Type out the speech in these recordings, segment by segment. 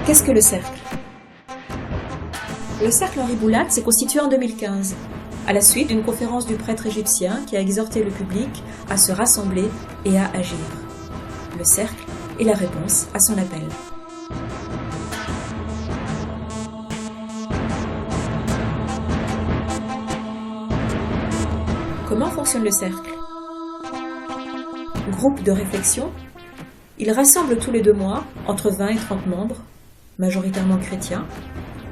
Qu'est-ce que le cercle? Le cercle Henri Boulade s'est constitué en 2015, à la suite d'une conférence du prêtre égyptien qui a exhorté le public à se rassembler et à agir. Le cercle est la réponse à son appel. Comment fonctionne le cercle? Groupe de réflexion. Il rassemble tous les 2 mois entre 20 et 30 membres, majoritairement chrétiens,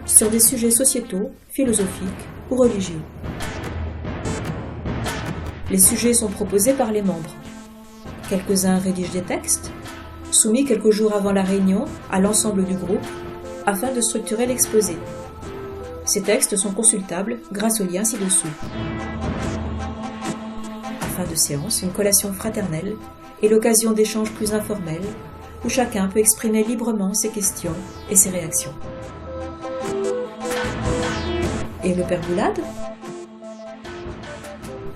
sur des sujets sociétaux, philosophiques ou religieux. Les sujets sont proposés par les membres. Quelques-uns rédigent des textes, soumis quelques jours avant la réunion à l'ensemble du groupe, afin de structurer l'exposé. Ces textes sont consultables grâce au lien ci-dessous. À fin de séance, une collation fraternelle est l'occasion d'échanges plus informels, où chacun peut exprimer librement ses questions et ses réactions. Et le père Boulade?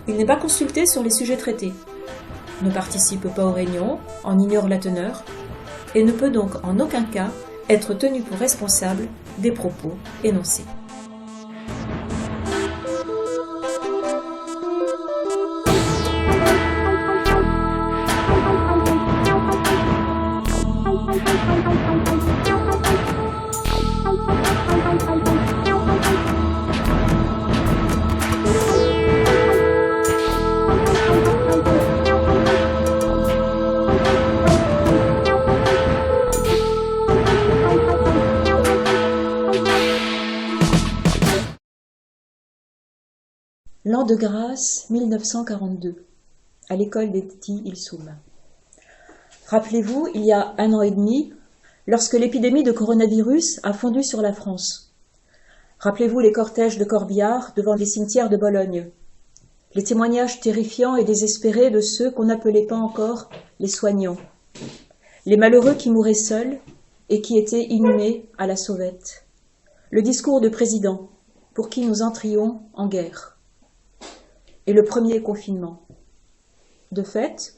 Il n'est pas consulté sur les sujets traités, ne participe pas aux réunions, en ignore la teneur, et ne peut donc en aucun cas être tenu pour responsable des propos énoncés. L'an de grâce 1942, à l'école d'Eti Ilsoum. Rappelez-vous, il y a 1 an et demi, lorsque l'épidémie de coronavirus a fondu sur la France. Rappelez-vous les cortèges de corbillards devant les cimetières de Bologne, les témoignages terrifiants et désespérés de ceux qu'on n'appelait pas encore les soignants, les malheureux qui mouraient seuls et qui étaient inhumés à la sauvette, le discours du président pour qui nous entrions en guerre. Et le premier confinement. De fait,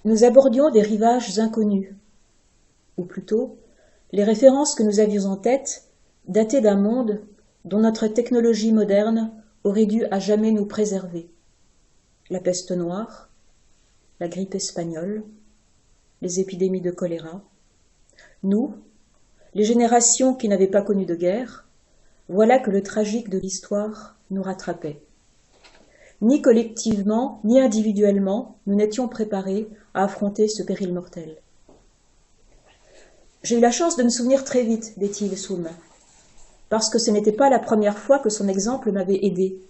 nous abordions des rivages inconnus, ou plutôt, les références que nous avions en tête dataient d'un monde dont notre technologie moderne aurait dû à jamais nous préserver. La peste noire, la grippe espagnole, les épidémies de choléra. Nous, les générations qui n'avaient pas connu de guerre, voilà que le tragique de l'histoire nous rattrapait. Ni collectivement, ni individuellement, nous n'étions préparés à affronter ce péril mortel. J'ai eu la chance de me souvenir très vite d'Eti Ilsoum, parce que ce n'était pas la première fois que son exemple m'avait aidé.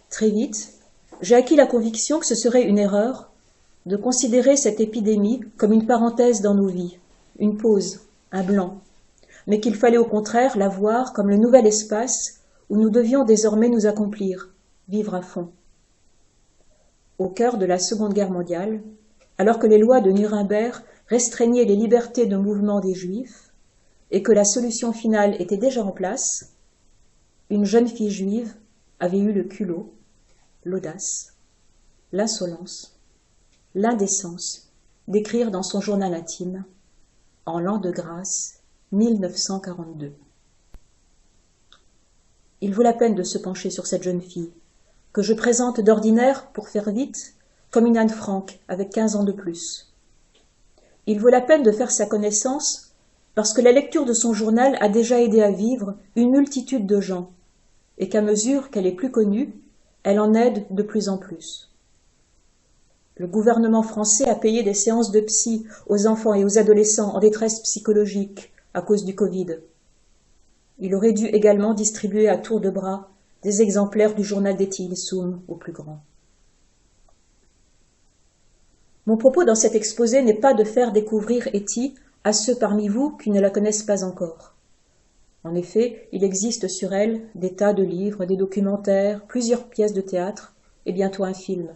Très vite, j'ai acquis la conviction que ce serait une erreur de considérer cette épidémie comme une parenthèse dans nos vies, une pause, un blanc, mais qu'il fallait au contraire la voir comme le nouvel espace où nous devions désormais nous accomplir, vivre à fond. Au cœur de la Seconde Guerre mondiale, alors que les lois de Nuremberg restreignaient les libertés de mouvement des Juifs et que la solution finale était déjà en place, une jeune fille juive avait eu le culot, l'audace, l'insolence, l'indécence d'écrire dans son journal intime, en l'an de grâce 1942. Il vaut la peine de se pencher sur cette jeune fille, que je présente d'ordinaire, pour faire vite, comme une Anne Frank, avec 15 ans de plus. Il vaut la peine de faire sa connaissance, parce que la lecture de son journal a déjà aidé à vivre une multitude de gens, et qu'à mesure qu'elle est plus connue, elle en aide de plus en plus. Le gouvernement français a payé des séances de psy aux enfants et aux adolescents en détresse psychologique à cause du Covid. Il aurait dû également distribuer à tour de bras des exemplaires du journal d'Eti Ilsoum aux plus grands. Mon propos dans cet exposé n'est pas de faire découvrir Eti à ceux parmi vous qui ne la connaissent pas encore. En effet, il existe sur elle des tas de livres, des documentaires, plusieurs pièces de théâtre et bientôt un film.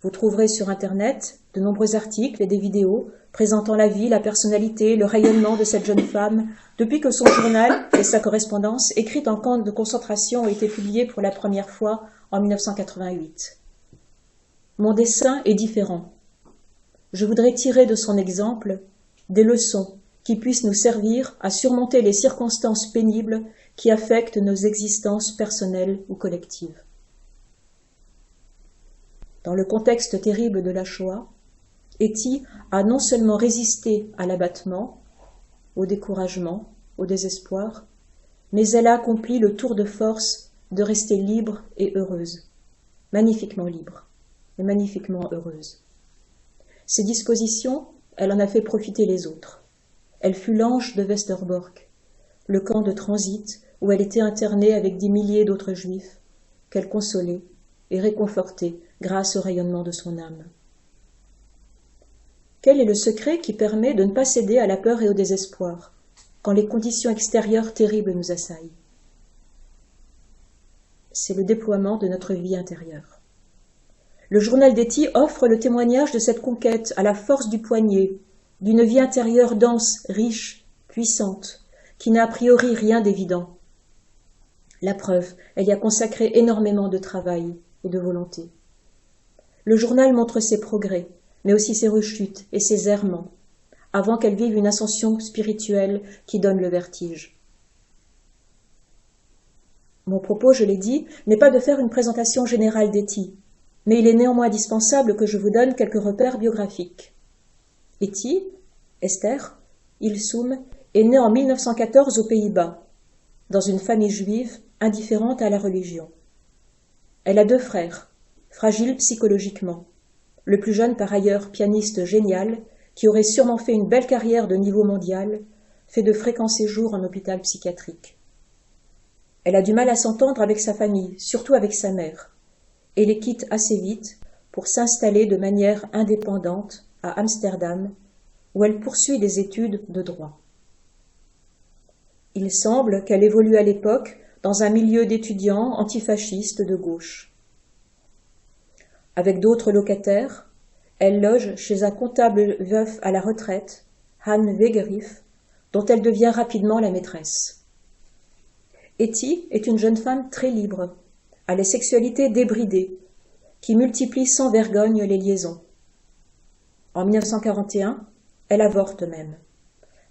Vous trouverez sur Internet de nombreux articles et des vidéos présentant la vie, la personnalité, le rayonnement de cette jeune femme depuis que son journal et sa correspondance écrite en camp de concentration ont été publiés pour la première fois en 1988. Mon dessin est différent. Je voudrais tirer de son exemple des leçons qui puisse nous servir à surmonter les circonstances pénibles qui affectent nos existences personnelles ou collectives. Dans le contexte terrible de la Shoah, Etty a non seulement résisté à l'abattement, au découragement, au désespoir, mais elle a accompli le tour de force de rester libre et heureuse, magnifiquement libre et magnifiquement heureuse. Ses dispositions, elle en a fait profiter les autres. Elle fut l'ange de Westerbork, le camp de transit où elle était internée avec des milliers d'autres juifs, qu'elle consolait et réconfortait grâce au rayonnement de son âme. Quel est le secret qui permet de ne pas céder à la peur et au désespoir quand les conditions extérieures terribles nous assaillent? C'est le déploiement de notre vie intérieure. Le journal d'Etty offre le témoignage de cette conquête à la force du poignet, d'une vie intérieure dense, riche, puissante, qui n'a a priori rien d'évident. La preuve, elle y a consacré énormément de travail et de volonté. Le journal montre ses progrès, mais aussi ses rechutes et ses errements, avant qu'elle vive une ascension spirituelle qui donne le vertige. Mon propos, je l'ai dit, n'est pas de faire une présentation générale d'Etty, mais il est néanmoins indispensable que je vous donne quelques repères biographiques. Etty, Esther, Ilsoum, est née en 1914 aux Pays-Bas, dans une famille juive indifférente à la religion. Elle a 2 frères, fragiles psychologiquement. Le plus jeune, par ailleurs, pianiste génial, qui aurait sûrement fait une belle carrière de niveau mondial, fait de fréquents séjours en hôpital psychiatrique. Elle a du mal à s'entendre avec sa famille, surtout avec sa mère, et les quitte assez vite pour s'installer de manière indépendante à Amsterdam, où elle poursuit des études de droit. Il semble qu'elle évolue à l'époque dans un milieu d'étudiants antifascistes de gauche. Avec d'autres locataires, elle loge chez un comptable veuf à la retraite, Han Wegerif, dont elle devient rapidement la maîtresse. Etty est une jeune femme très libre, à la sexualité débridée, qui multiplie sans vergogne les liaisons. En 1941, elle avorte même.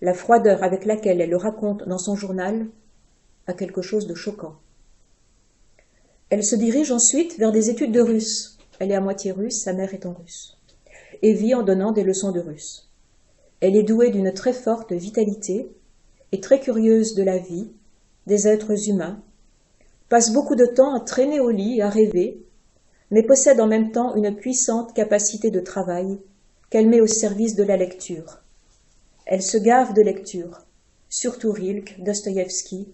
La froideur avec laquelle elle le raconte dans son journal a quelque chose de choquant. Elle se dirige ensuite vers des études de russe. Elle est à moitié russe, sa mère étant russe, et vit en donnant des leçons de russe. Elle est douée d'une très forte vitalité et très curieuse de la vie, des êtres humains, passe beaucoup de temps à traîner au lit et à rêver, mais possède en même temps une puissante capacité de travail qu'elle met au service de la lecture. Elle se gave de lecture, surtout Rilke, Dostoïevski,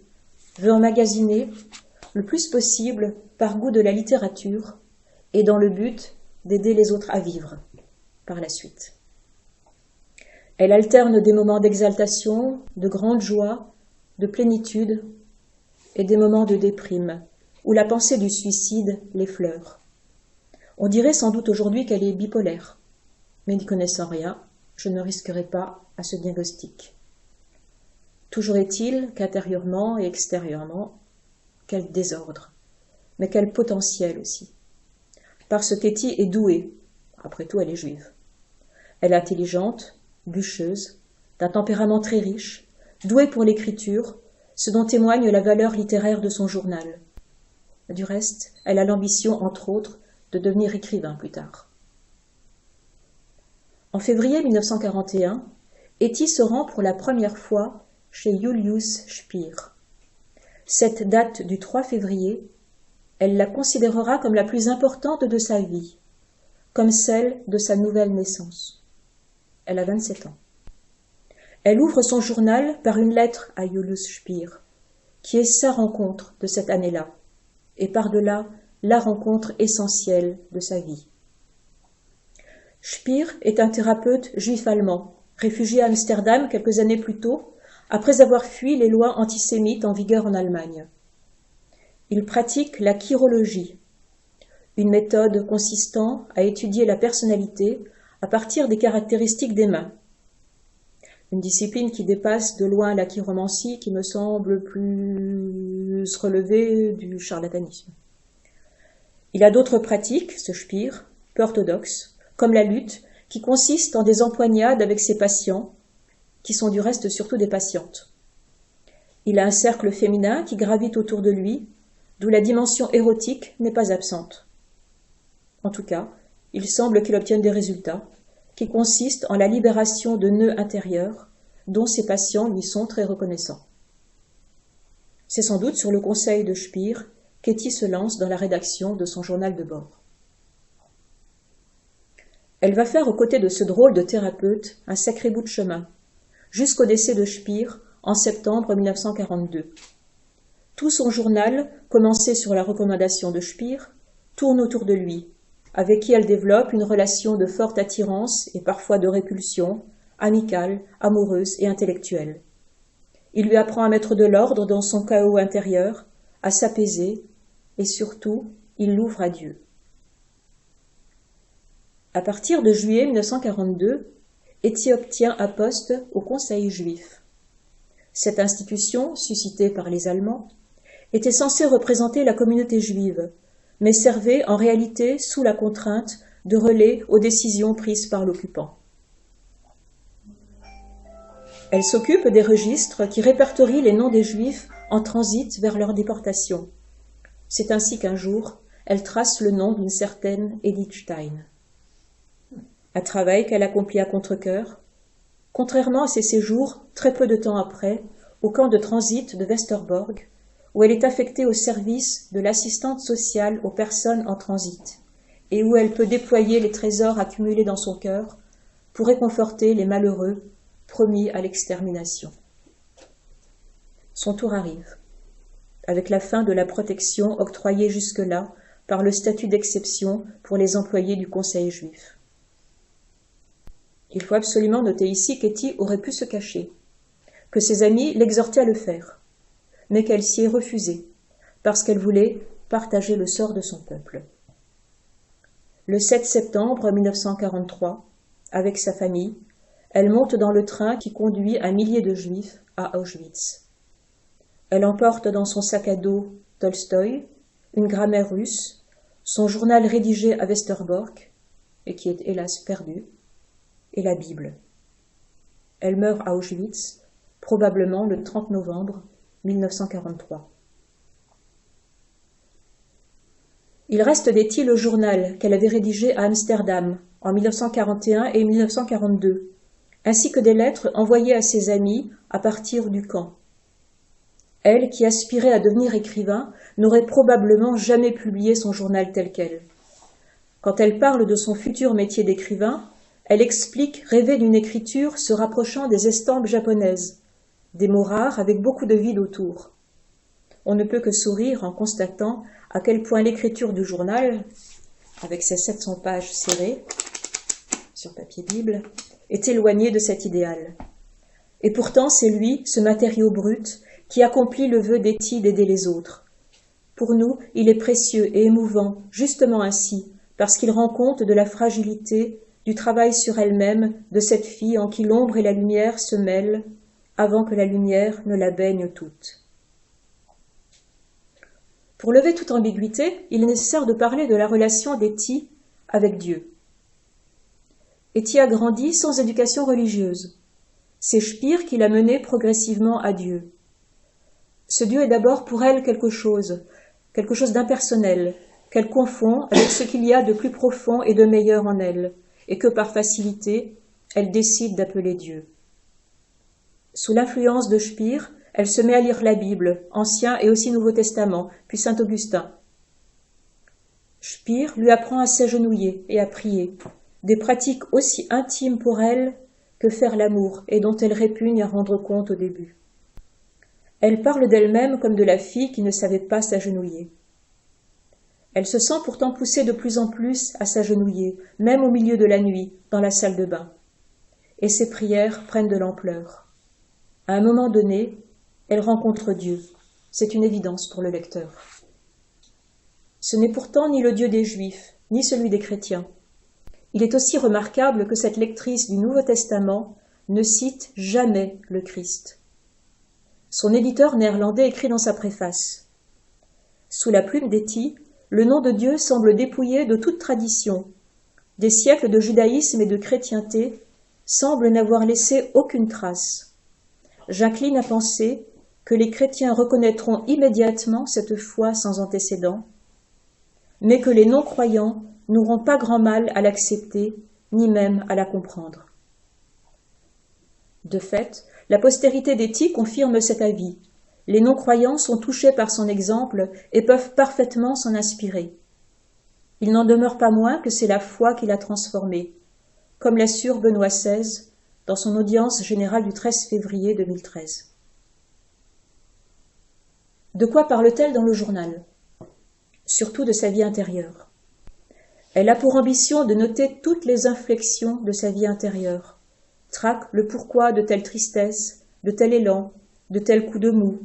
veut emmagasiner le plus possible par goût de la littérature et dans le but d'aider les autres à vivre par la suite. Elle alterne des moments d'exaltation, de grande joie, de plénitude et des moments de déprime, où la pensée du suicide l'effleure. On dirait sans doute aujourd'hui qu'elle est bipolaire, mais n'y connaissant rien, je ne risquerai pas à ce diagnostic. Toujours est-il qu'intérieurement et extérieurement, quel désordre, mais quel potentiel aussi. Parce qu'Etty est douée, après tout elle est juive. Elle est intelligente, bûcheuse, d'un tempérament très riche, douée pour l'écriture, ce dont témoigne la valeur littéraire de son journal. Du reste, elle a l'ambition, entre autres, de devenir écrivain plus tard. En février 1941, Etty se rend pour la première fois chez Julius Spier. Cette date du 3 février, elle la considérera comme la plus importante de sa vie, comme celle de sa nouvelle naissance. Elle a 27 ans. Elle ouvre son journal par une lettre à Julius Spier, qui est sa rencontre de cette année-là, et par-delà la rencontre essentielle de sa vie. Spier est un thérapeute juif-allemand, réfugié à Amsterdam quelques années plus tôt, après avoir fui les lois antisémites en vigueur en Allemagne. Il pratique la chirologie, une méthode consistant à étudier la personnalité à partir des caractéristiques des mains. Une discipline qui dépasse de loin la chiromancie, qui me semble plus relevée du charlatanisme. Il a d'autres pratiques, ce Spier, peu orthodoxes, comme la lutte, qui consiste en des empoignades avec ses patients, qui sont du reste surtout des patientes. Il a un cercle féminin qui gravite autour de lui, d'où la dimension érotique n'est pas absente. En tout cas, il semble qu'il obtienne des résultats, qui consistent en la libération de nœuds intérieurs, dont ses patients lui sont très reconnaissants. C'est sans doute sur le conseil de Speer qu'Hetty se lance dans la rédaction de son journal de bord. Elle va faire aux côtés de ce drôle de thérapeute un sacré bout de chemin, jusqu'au décès de Speer en septembre 1942. Tout son journal, commencé sur la recommandation de Speer, tourne autour de lui, avec qui elle développe une relation de forte attirance et parfois de répulsion, amicale, amoureuse et intellectuelle. Il lui apprend à mettre de l'ordre dans son chaos intérieur, à s'apaiser, et surtout, il l'ouvre à Dieu. À partir de juillet 1942, Hetty obtient un poste au Conseil juif. Cette institution, suscitée par les Allemands, était censée représenter la communauté juive, mais servait en réalité sous la contrainte de relais aux décisions prises par l'occupant. Elle s'occupe des registres qui répertorient les noms des Juifs en transit vers leur déportation. C'est ainsi qu'un jour, elle trace le nom d'une certaine Edith Stein. Un travail qu'elle accomplit à contre-cœur, contrairement à ses séjours, très peu de temps après, au camp de transit de Westerbork, où elle est affectée au service de l'assistante sociale aux personnes en transit, et où elle peut déployer les trésors accumulés dans son cœur pour réconforter les malheureux promis à l'extermination. Son tour arrive, avec la fin de la protection octroyée jusque-là par le statut d'exception pour les employés du Conseil juif. Il faut absolument noter ici qu'Hetty aurait pu se cacher, que ses amis l'exhortaient à le faire, mais qu'elle s'y est refusée, parce qu'elle voulait partager le sort de son peuple. Le 7 septembre 1943, avec sa famille, elle monte dans le train qui conduit un millier de Juifs à Auschwitz. Elle emporte dans son sac à dos Tolstoï, une grammaire russe, son journal rédigé à Westerbork, et qui est hélas perdu, et la Bible. Elle meurt à Auschwitz, probablement le 30 novembre 1943. Il reste d'Hetty le journal qu'elle avait rédigé à Amsterdam en 1941 et 1942, ainsi que des lettres envoyées à ses amis à partir du camp. Elle, qui aspirait à devenir écrivain, n'aurait probablement jamais publié son journal tel quel. Quand elle parle de son futur métier d'écrivain, elle explique rêver d'une écriture se rapprochant des estampes japonaises, des mots rares avec beaucoup de vide autour. On ne peut que sourire en constatant à quel point l'écriture du journal, avec ses 700 pages serrées, sur papier Bible, est éloignée de cet idéal. Et pourtant, c'est lui, ce matériau brut, qui accomplit le vœu d'Hetty d'aider les autres. Pour nous, il est précieux et émouvant, justement ainsi, parce qu'il rend compte de la fragilité, du travail sur elle-même, de cette fille en qui l'ombre et la lumière se mêlent, avant que la lumière ne la baigne toute. Pour lever toute ambiguïté, il est nécessaire de parler de la relation d'Hetty avec Dieu. Hetty a grandi sans éducation religieuse. C'est Speer qui l'a menée progressivement à Dieu. Ce Dieu est d'abord pour elle quelque chose d'impersonnel, qu'elle confond avec ce qu'il y a de plus profond et de meilleur en elle, et que par facilité, elle décide d'appeler Dieu. Sous l'influence de Speer, elle se met à lire la Bible, Ancien et aussi Nouveau Testament, puis Saint Augustin. Speer lui apprend à s'agenouiller et à prier, des pratiques aussi intimes pour elle que faire l'amour et dont elle répugne à rendre compte au début. Elle parle d'elle-même comme de la fille qui ne savait pas s'agenouiller. Elle se sent pourtant poussée de plus en plus à s'agenouiller, même au milieu de la nuit, dans la salle de bain. Et ses prières prennent de l'ampleur. À un moment donné, elle rencontre Dieu. C'est une évidence pour le lecteur. Ce n'est pourtant ni le Dieu des Juifs, ni celui des chrétiens. Il est aussi remarquable que cette lectrice du Nouveau Testament ne cite jamais le Christ. Son éditeur néerlandais écrit dans sa préface « Sous la plume d'Hetty, le nom de Dieu semble dépouillé de toute tradition. Des siècles de judaïsme et de chrétienté, semble n'avoir laissé aucune trace. J'incline à penser que les chrétiens reconnaîtront immédiatement cette foi sans antécédent, mais que les non-croyants n'auront pas grand mal à l'accepter, ni même à la comprendre. De fait, la postérité d'Étie confirme cet avis. Les non-croyants sont touchés par son exemple et peuvent parfaitement s'en inspirer. Il n'en demeure pas moins que c'est la foi qui l'a transformé, comme l'assure Benoît XVI dans son audience générale du 13 février 2013. De quoi parle-t-elle dans le journal ? Surtout de sa vie intérieure. Elle a pour ambition de noter toutes les inflexions de sa vie intérieure, traque le pourquoi de telle tristesse, de tel élan, de tel coup de mou.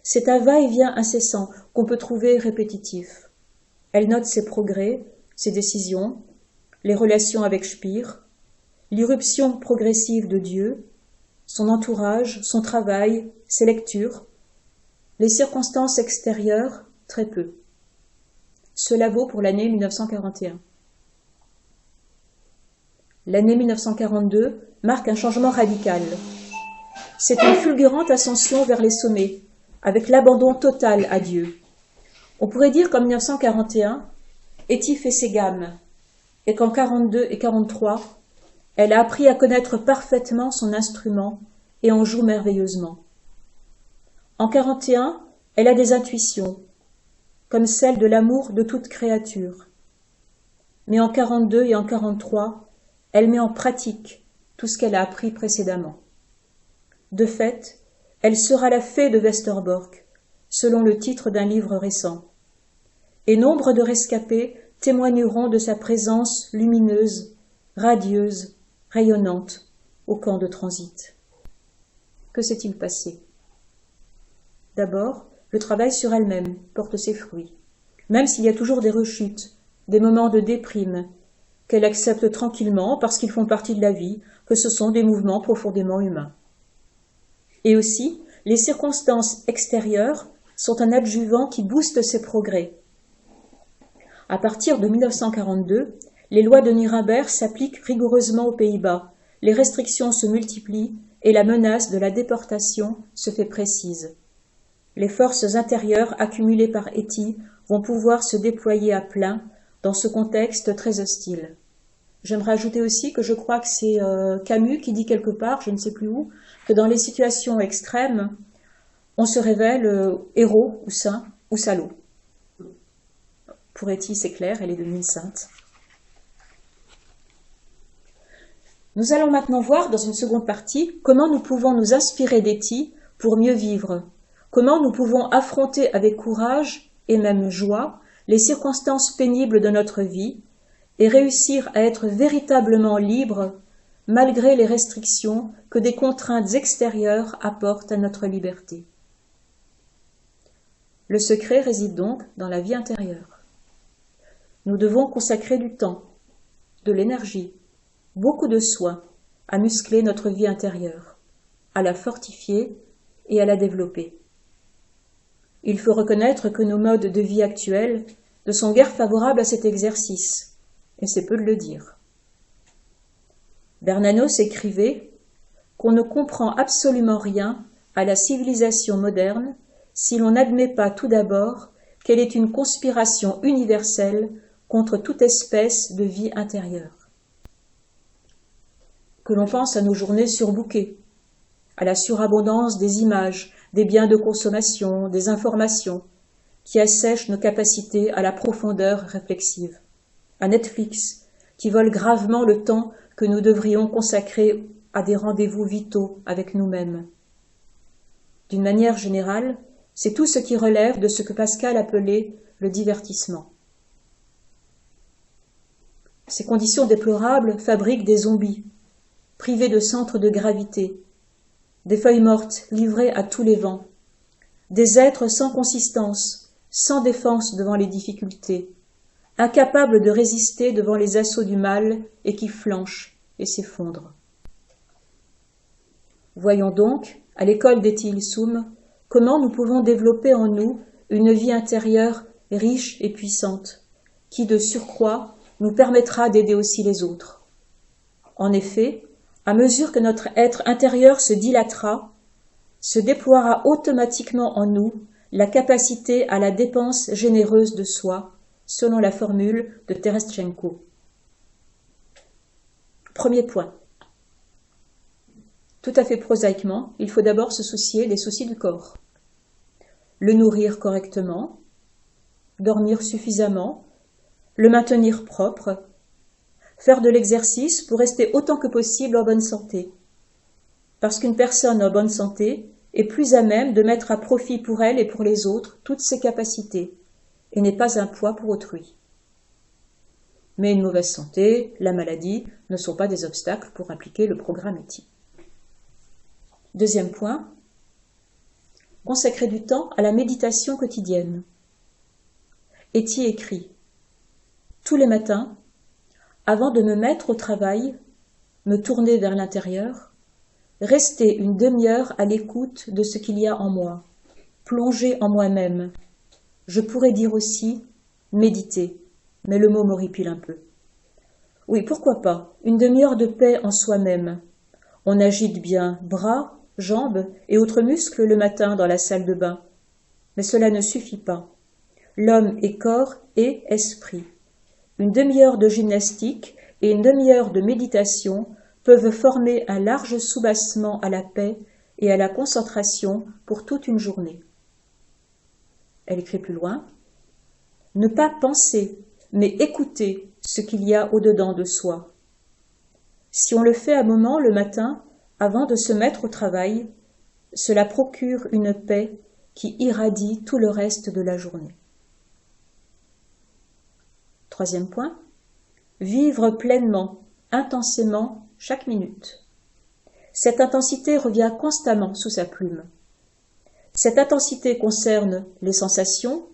C'est un va-et-vient incessant qu'on peut trouver répétitif. Elle note ses progrès, ses décisions, les relations avec Spire, l'irruption progressive de Dieu, son entourage, son travail, ses lectures, les circonstances extérieures, très peu. Cela vaut pour l'année 1941. L'année 1942 marque un changement radical. C'est une fulgurante ascension vers les sommets, avec l'abandon total à Dieu. On pourrait dire qu'en 1941, Étie fait ses gammes, et qu'en 42 et 43, elle a appris à connaître parfaitement son instrument et en joue merveilleusement. En 41, elle a des intuitions, comme celle de l'amour de toute créature. Mais en 42 et en 43, elle met en pratique tout ce qu'elle a appris précédemment. De fait, elle sera la fée de Westerbork, selon le titre d'un livre récent. Et nombre de rescapés témoigneront de sa présence lumineuse, radieuse, rayonnante au camp de transit. Que s'est-il passé ? D'abord, le travail sur elle-même porte ses fruits, même s'il y a toujours des rechutes, des moments de déprime, qu'elle accepte tranquillement parce qu'ils font partie de la vie, que ce sont des mouvements profondément humains. Et aussi, les circonstances extérieures sont un adjuvant qui booste ses progrès. À partir de 1942, les lois de Nuremberg s'appliquent rigoureusement aux Pays-Bas, les restrictions se multiplient et la menace de la déportation se fait précise. Les forces intérieures accumulées par Étie vont pouvoir se déployer à plein dans ce contexte très hostile. J'aimerais ajouter aussi que je crois que c'est Camus qui dit quelque part, je ne sais plus où, que dans les situations extrêmes, on se révèle héros ou saint ou salaud. Pour Étie, c'est clair, elle est devenue une sainte. Nous allons maintenant voir dans une seconde partie comment nous pouvons nous inspirer d'Étie pour mieux vivre, comment nous pouvons affronter avec courage et même joie les circonstances pénibles de notre vie et réussir à être véritablement libre malgré les restrictions que des contraintes extérieures apportent à notre liberté. Le secret réside donc dans la vie intérieure. Nous devons consacrer du temps, de l'énergie, beaucoup de soins à muscler notre vie intérieure, à la fortifier et à la développer. Il faut reconnaître que nos modes de vie actuels ne sont guère favorables à cet exercice, et c'est peu de le dire. Bernanos écrivait qu'on ne comprend absolument rien à la civilisation moderne si l'on n'admet pas tout d'abord qu'elle est une conspiration universelle contre toute espèce de vie intérieure. Que l'on pense à nos journées surbookées, à la surabondance des images, des biens de consommation, des informations, qui assèchent nos capacités à la profondeur réflexive, à Netflix, qui vole gravement le temps que nous devrions consacrer à des rendez-vous vitaux avec nous-mêmes. D'une manière générale, c'est tout ce qui relève de ce que Pascal appelait le divertissement. Ces conditions déplorables fabriquent des zombies, privés de centre de gravité, des feuilles mortes livrées à tous les vents, des êtres sans consistance, sans défense devant les difficultés, incapables de résister devant les assauts du mal et qui flanchent et s'effondrent. Voyons donc, à l'école d'Étie Ilsum, comment nous pouvons développer en nous une vie intérieure riche et puissante, qui de surcroît nous permettra d'aider aussi les autres. En effet, À mesure que notre être intérieur se dilatera, se déploiera automatiquement en nous la capacité à la dépense généreuse de soi, selon la formule de Terestchenko. Premier point. Tout à fait prosaïquement, il faut d'abord se soucier des soucis du corps. Le nourrir correctement, dormir suffisamment, le maintenir propre, faire de l'exercice pour rester autant que possible en bonne santé. Parce qu'une personne en bonne santé est plus à même de mettre à profit pour elle et pour les autres toutes ses capacités, et n'est pas un poids pour autrui. Mais une mauvaise santé, la maladie, ne sont pas des obstacles pour appliquer le programme ETI. Deuxième point, consacrer du temps à la méditation quotidienne. ETI écrit « Tous les matins, avant de me mettre au travail, me tourner vers l'intérieur, rester une demi-heure à l'écoute de ce qu'il y a en moi, plonger en moi-même. Je pourrais dire aussi méditer, mais le mot m'horripile un peu. Oui, pourquoi pas, une demi-heure de paix en soi-même. On agite bien bras, jambes et autres muscles le matin dans la salle de bain. Mais cela ne suffit pas. L'homme est corps et esprit. Une demi-heure de gymnastique et une demi-heure de méditation peuvent former un large soubassement à la paix et à la concentration pour toute une journée. Elle écrit plus loin. Ne pas penser, mais écouter ce qu'il y a au-dedans de soi. Si on le fait un moment le matin, avant de se mettre au travail, cela procure une paix qui irradie tout le reste de la journée. Troisième point, vivre pleinement, intensément, chaque minute. Cette intensité revient constamment sous sa plume. Cette intensité concerne les sensations,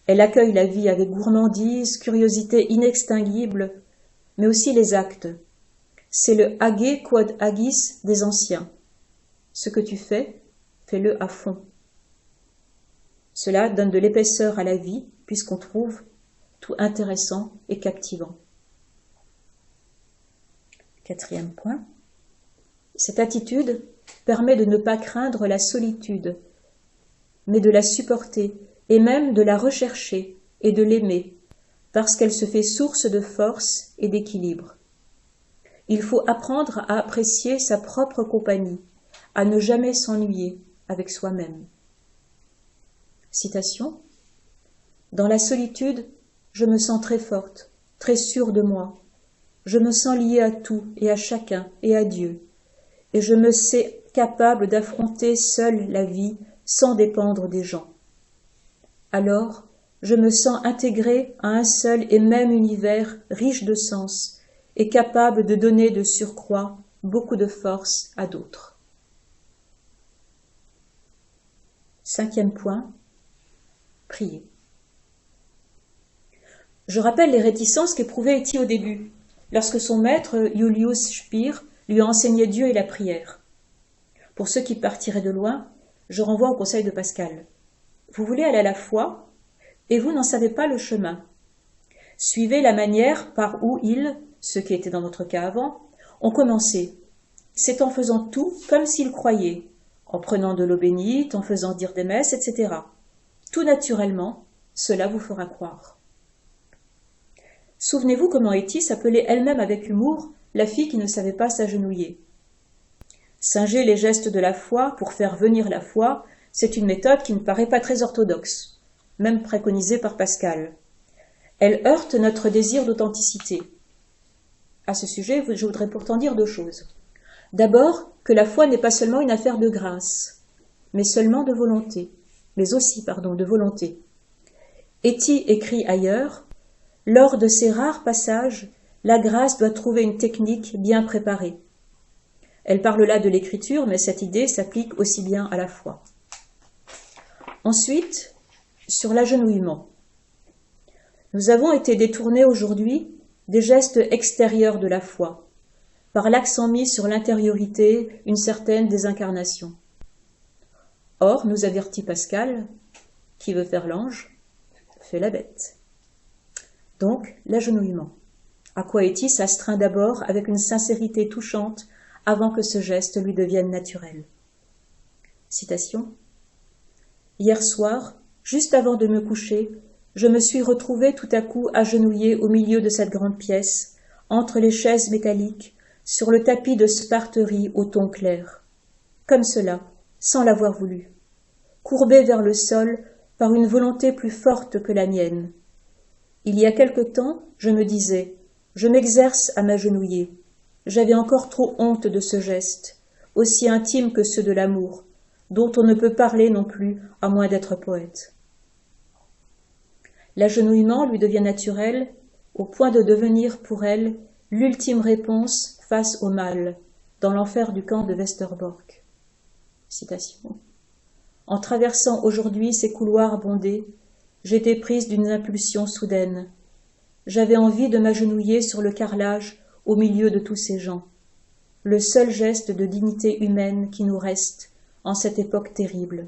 elle accueille la vie avec gourmandise, curiosité inextinguible, mais aussi les actes. C'est le age quod agis des anciens. Ce que tu fais, fais-le à fond. Cela donne de l'épaisseur à la vie, puisqu'on trouve tout intéressant et captivant. Quatrième point. Cette attitude permet de ne pas craindre la solitude, mais de la supporter et même de la rechercher et de l'aimer, parce qu'elle se fait source de force et d'équilibre. Il faut apprendre à apprécier sa propre compagnie, à ne jamais s'ennuyer avec soi-même. Citation. Dans la solitude, je me sens très forte, très sûre de moi. Je me sens liée à tout et à chacun et à Dieu. Et je me sais capable d'affronter seule la vie sans dépendre des gens. Alors, je me sens intégrée à un seul et même univers riche de sens et capable de donner de surcroît beaucoup de force à d'autres. Cinquième point, prier. Je rappelle les réticences qu'éprouvait ETI au début, lorsque son maître, Julius Speer, lui a enseigné Dieu et la prière. Pour ceux qui partiraient de loin, je renvoie au conseil de Pascal. Vous voulez aller à la foi, et vous n'en savez pas le chemin. Suivez la manière par où ils, ceux qui étaient dans votre cas avant, ont commencé. C'est en faisant tout comme s'ils croyaient, en prenant de l'eau bénite, en faisant dire des messes, etc. Tout naturellement, cela vous fera croire. Souvenez-vous comment ETI s'appelait elle-même avec humour la fille qui ne savait pas s'agenouiller. Singer les gestes de la foi pour faire venir la foi, c'est une méthode qui ne paraît pas très orthodoxe, même préconisée par Pascal. Elle heurte notre désir d'authenticité. À ce sujet, je voudrais pourtant dire deux choses. D'abord, que la foi n'est pas seulement une affaire de grâce, mais seulement de volonté, de volonté. ETI écrit ailleurs, lors de ces rares passages, la grâce doit trouver une technique bien préparée. Elle parle là de l'écriture, mais cette idée s'applique aussi bien à la foi. Ensuite, sur l'agenouillement. Nous avons été détournés aujourd'hui des gestes extérieurs de la foi, par l'accent mis sur l'intériorité, une certaine désincarnation. Or, nous avertit Pascal, qui veut faire l'ange, fait la bête. Donc, l'agenouillement. À quoi ETI s'astreint d'abord avec une sincérité touchante avant que ce geste lui devienne naturel. Citation. Hier soir, juste avant de me coucher, je me suis retrouvée tout à coup agenouillée au milieu de cette grande pièce, entre les chaises métalliques, sur le tapis de sparterie au ton clair. Comme cela, sans l'avoir voulu. Courbée vers le sol par une volonté plus forte que la mienne. Il y a quelque temps, je me disais, je m'exerce à m'agenouiller. J'avais encore trop honte de ce geste, aussi intime que ceux de l'amour, dont on ne peut parler non plus à moins d'être poète. L'agenouillement lui devient naturel, au point de devenir pour elle l'ultime réponse face au mal, dans l'enfer du camp de Westerbork. Citation. En traversant aujourd'hui ces couloirs bondés, j'étais prise d'une impulsion soudaine. J'avais envie de m'agenouiller sur le carrelage au milieu de tous ces gens. Le seul geste de dignité humaine qui nous reste en cette époque terrible.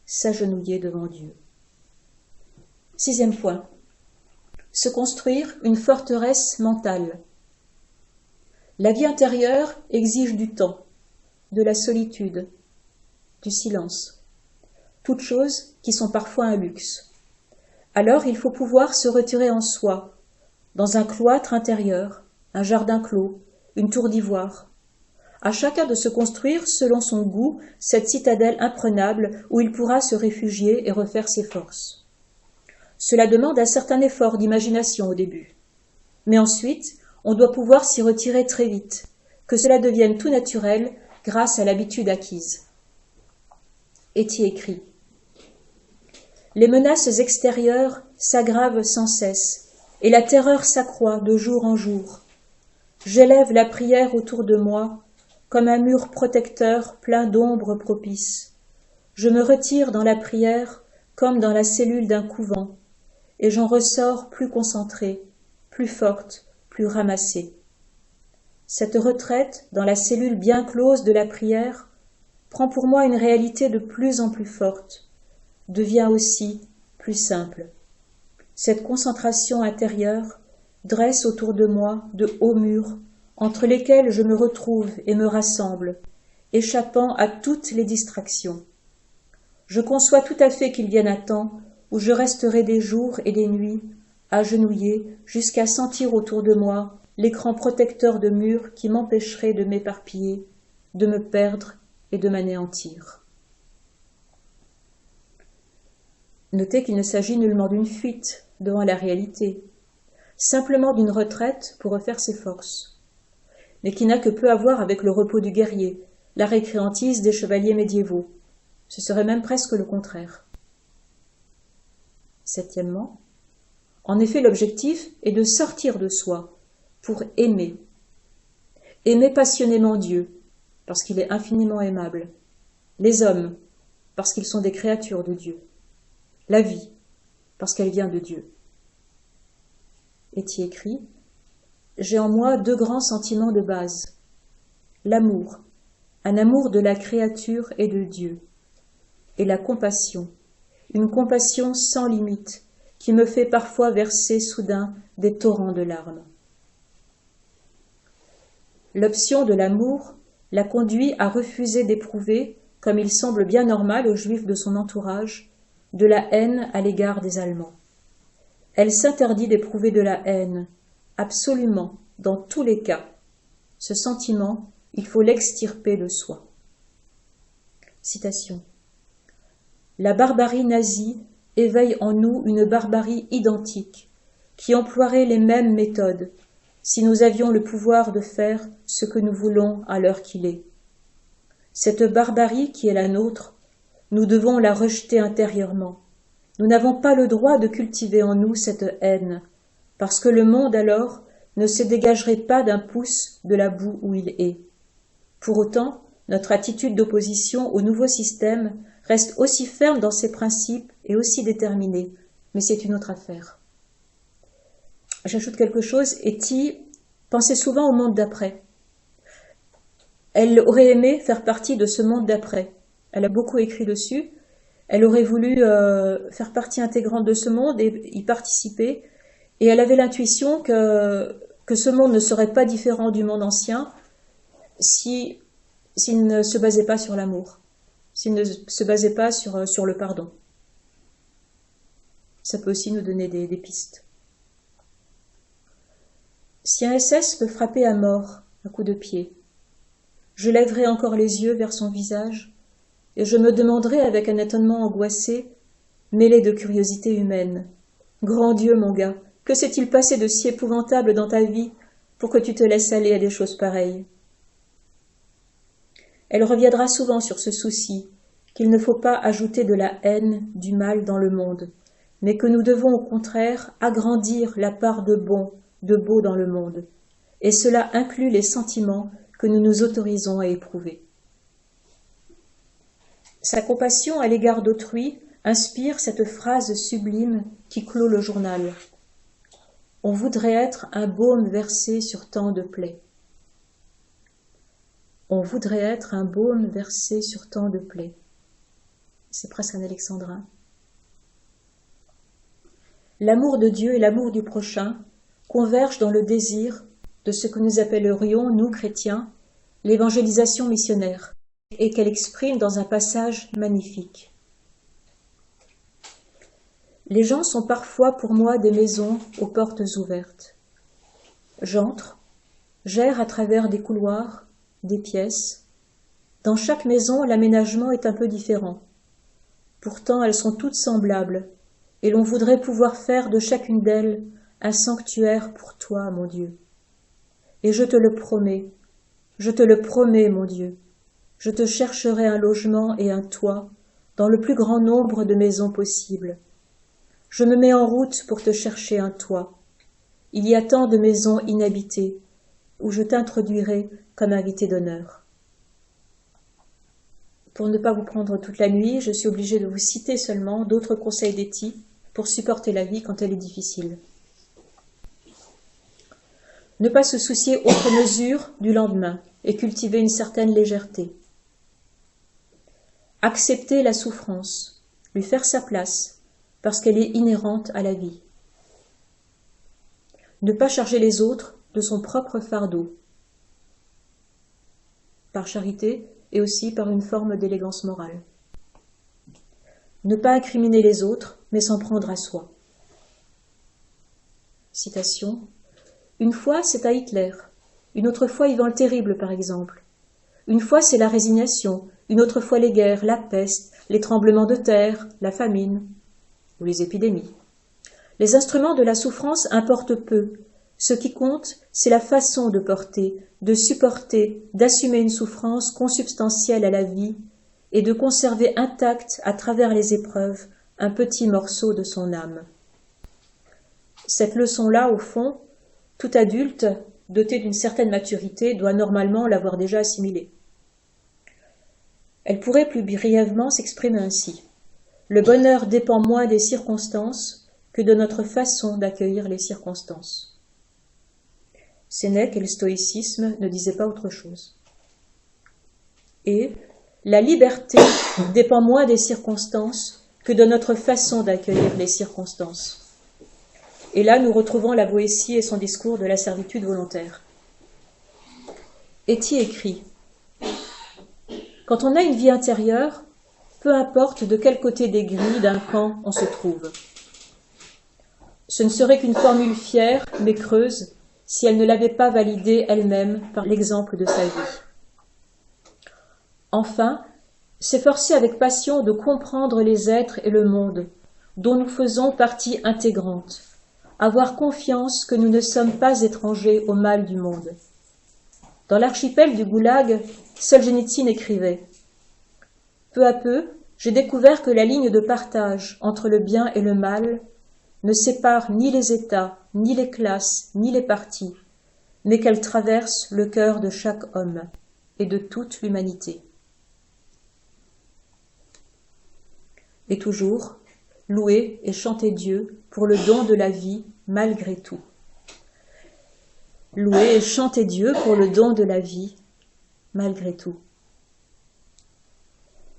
S'agenouiller devant Dieu. 6e point. Se construire une forteresse mentale. La vie intérieure exige du temps, de la solitude, du silence. Toutes choses qui sont parfois un luxe. Alors il faut pouvoir se retirer en soi, dans un cloître intérieur, un jardin clos, une tour d'ivoire. À chacun de se construire, selon son goût, cette citadelle imprenable où il pourra se réfugier et refaire ses forces. Cela demande un certain effort d'imagination au début. Mais ensuite, on doit pouvoir s'y retirer très vite, que cela devienne tout naturel grâce à l'habitude acquise. Est-y écrit. Les menaces extérieures s'aggravent sans cesse, et la terreur s'accroît de jour en jour. J'élève la prière autour de moi, comme un mur protecteur plein d'ombres propices. Je me retire dans la prière comme dans la cellule d'un couvent, et j'en ressors plus concentrée, plus forte, plus ramassée. Cette retraite dans la cellule bien close de la prière prend pour moi une réalité de plus en plus forte, devient aussi plus simple. Cette concentration intérieure dresse autour de moi de hauts murs entre lesquels je me retrouve et me rassemble, échappant à toutes les distractions. Je conçois tout à fait qu'il vienne un temps où je resterai des jours et des nuits, agenouillée, jusqu'à sentir autour de moi l'écran protecteur de murs qui m'empêcherait de m'éparpiller, de me perdre et de m'anéantir. Notez qu'il ne s'agit nullement d'une fuite devant la réalité, simplement d'une retraite pour refaire ses forces, mais qui n'a que peu à voir avec le repos du guerrier, la récréantise des chevaliers médiévaux. Ce serait même presque le contraire. 7e, en effet, l'objectif est de sortir de soi pour aimer. Aimer passionnément Dieu, parce qu'il est infiniment aimable. Les hommes, parce qu'ils sont des créatures de Dieu. La vie, parce qu'elle vient de Dieu. Est-y écrit, j'ai en moi 2 grands sentiments de base. L'amour, un amour de la créature et de Dieu. Et la compassion, une compassion sans limite, qui me fait parfois verser soudain des torrents de larmes. L'option de l'amour la conduit à refuser d'éprouver, comme il semble bien normal aux Juifs de son entourage, de la haine à l'égard des Allemands. Elle s'interdit d'éprouver de la haine, absolument, dans tous les cas. Ce sentiment, il faut l'extirper de soi. Citation. La barbarie nazie éveille en nous une barbarie identique, qui emploierait les mêmes méthodes, si nous avions le pouvoir de faire ce que nous voulons à l'heure qu'il est. Cette barbarie qui est la nôtre, nous devons la rejeter intérieurement. Nous n'avons pas le droit de cultiver en nous cette haine, parce que le monde alors ne se dégagerait pas d'un pouce de la boue où il est. Pour autant, notre attitude d'opposition au nouveau système reste aussi ferme dans ses principes et aussi déterminée, mais c'est une autre affaire. J'ajoute quelque chose, Etty pensait souvent au monde d'après. Elle aurait aimé faire partie de ce monde d'après. Elle a beaucoup écrit dessus. Elle aurait voulu faire partie intégrante de ce monde et y participer. Et elle avait l'intuition que ce monde ne serait pas différent du monde ancien, s'il ne se basait pas sur l'amour, s'il ne se basait pas sur le pardon. Ça peut aussi nous donner des pistes. Si un SS peut frapper à mort à coups de pied, je lèverai encore les yeux vers son visage et je me demanderai avec un étonnement angoissé, mêlé de curiosité humaine. Grand Dieu, mon gars, que s'est-il passé de si épouvantable dans ta vie pour que tu te laisses aller à des choses pareilles? Elle reviendra souvent sur ce souci, qu'il ne faut pas ajouter de la haine, du mal dans le monde, mais que nous devons au contraire agrandir la part de bon, de beau dans le monde, et cela inclut les sentiments que nous nous autorisons à éprouver. Sa compassion à l'égard d'autrui inspire cette phrase sublime qui clôt le journal. On voudrait être un baume versé sur tant de plaies. On voudrait être un baume versé sur tant de plaies. C'est presque un alexandrin. L'amour de Dieu et l'amour du prochain convergent dans le désir de ce que nous appellerions, nous chrétiens, l'évangélisation missionnaire, et qu'elle exprime dans un passage magnifique. Les gens sont parfois pour moi des maisons aux portes ouvertes. J'entre, j'erre à travers des couloirs, des pièces. Dans chaque maison, l'aménagement est un peu différent. Pourtant, elles sont toutes semblables, et l'on voudrait pouvoir faire de chacune d'elles un sanctuaire pour toi, mon Dieu. Et je te le promets, mon Dieu, je te chercherai un logement et un toit dans le plus grand nombre de maisons possibles. Je me mets en route pour te chercher un toit. Il y a tant de maisons inhabitées où je t'introduirai comme invité d'honneur. Pour ne pas vous prendre toute la nuit, je suis obligée de vous citer seulement d'autres conseils d'Etty pour supporter la vie quand elle est difficile. Ne pas se soucier outre mesure du lendemain et cultiver une certaine légèreté. Accepter la souffrance, lui faire sa place, parce qu'elle est inhérente à la vie. Ne pas charger les autres de son propre fardeau, par charité et aussi par une forme d'élégance morale. Ne pas incriminer les autres, mais s'en prendre à soi. Citation. Une fois, c'est à Hitler. Une autre fois, Ivan le Terrible, par exemple. Une fois, c'est la résignation. Une autre fois, les guerres, la peste, les tremblements de terre, la famine ou les épidémies. Les instruments de la souffrance importent peu. Ce qui compte, c'est la façon de porter, de supporter, d'assumer une souffrance consubstantielle à la vie et de conserver intact à travers les épreuves un petit morceau de son âme. Cette leçon-là, au fond, tout adulte, doté d'une certaine maturité, doit normalement l'avoir déjà assimilée. Elle pourrait plus brièvement s'exprimer ainsi. Le bonheur dépend moins des circonstances que de notre façon d'accueillir les circonstances. Sénèque et le stoïcisme ne disaient pas autre chose. Et la liberté dépend moins des circonstances que de notre façon d'accueillir les circonstances. Et là, nous retrouvons la Boétie et son discours de la servitude volontaire. Etty écrit « Quand on a une vie intérieure, peu importe de quel côté des grilles d'un camp on se trouve. Ce ne serait qu'une formule fière, mais creuse, si elle ne l'avait pas validée elle-même par l'exemple de sa vie. Enfin, s'efforcer avec passion de comprendre les êtres et le monde, dont nous faisons partie intégrante, avoir confiance que nous ne sommes pas étrangers au mal du monde. Dans l'archipel du Goulag, Solzhenitsyn écrivait « Peu à peu, j'ai découvert que la ligne de partage entre le bien et le mal ne sépare ni les États, ni les classes, ni les partis, mais qu'elle traverse le cœur de chaque homme et de toute l'humanité. » Et toujours, louer et chanter Dieu pour le don de la vie malgré tout. Louer et chanter Dieu pour le don de la vie malgré tout.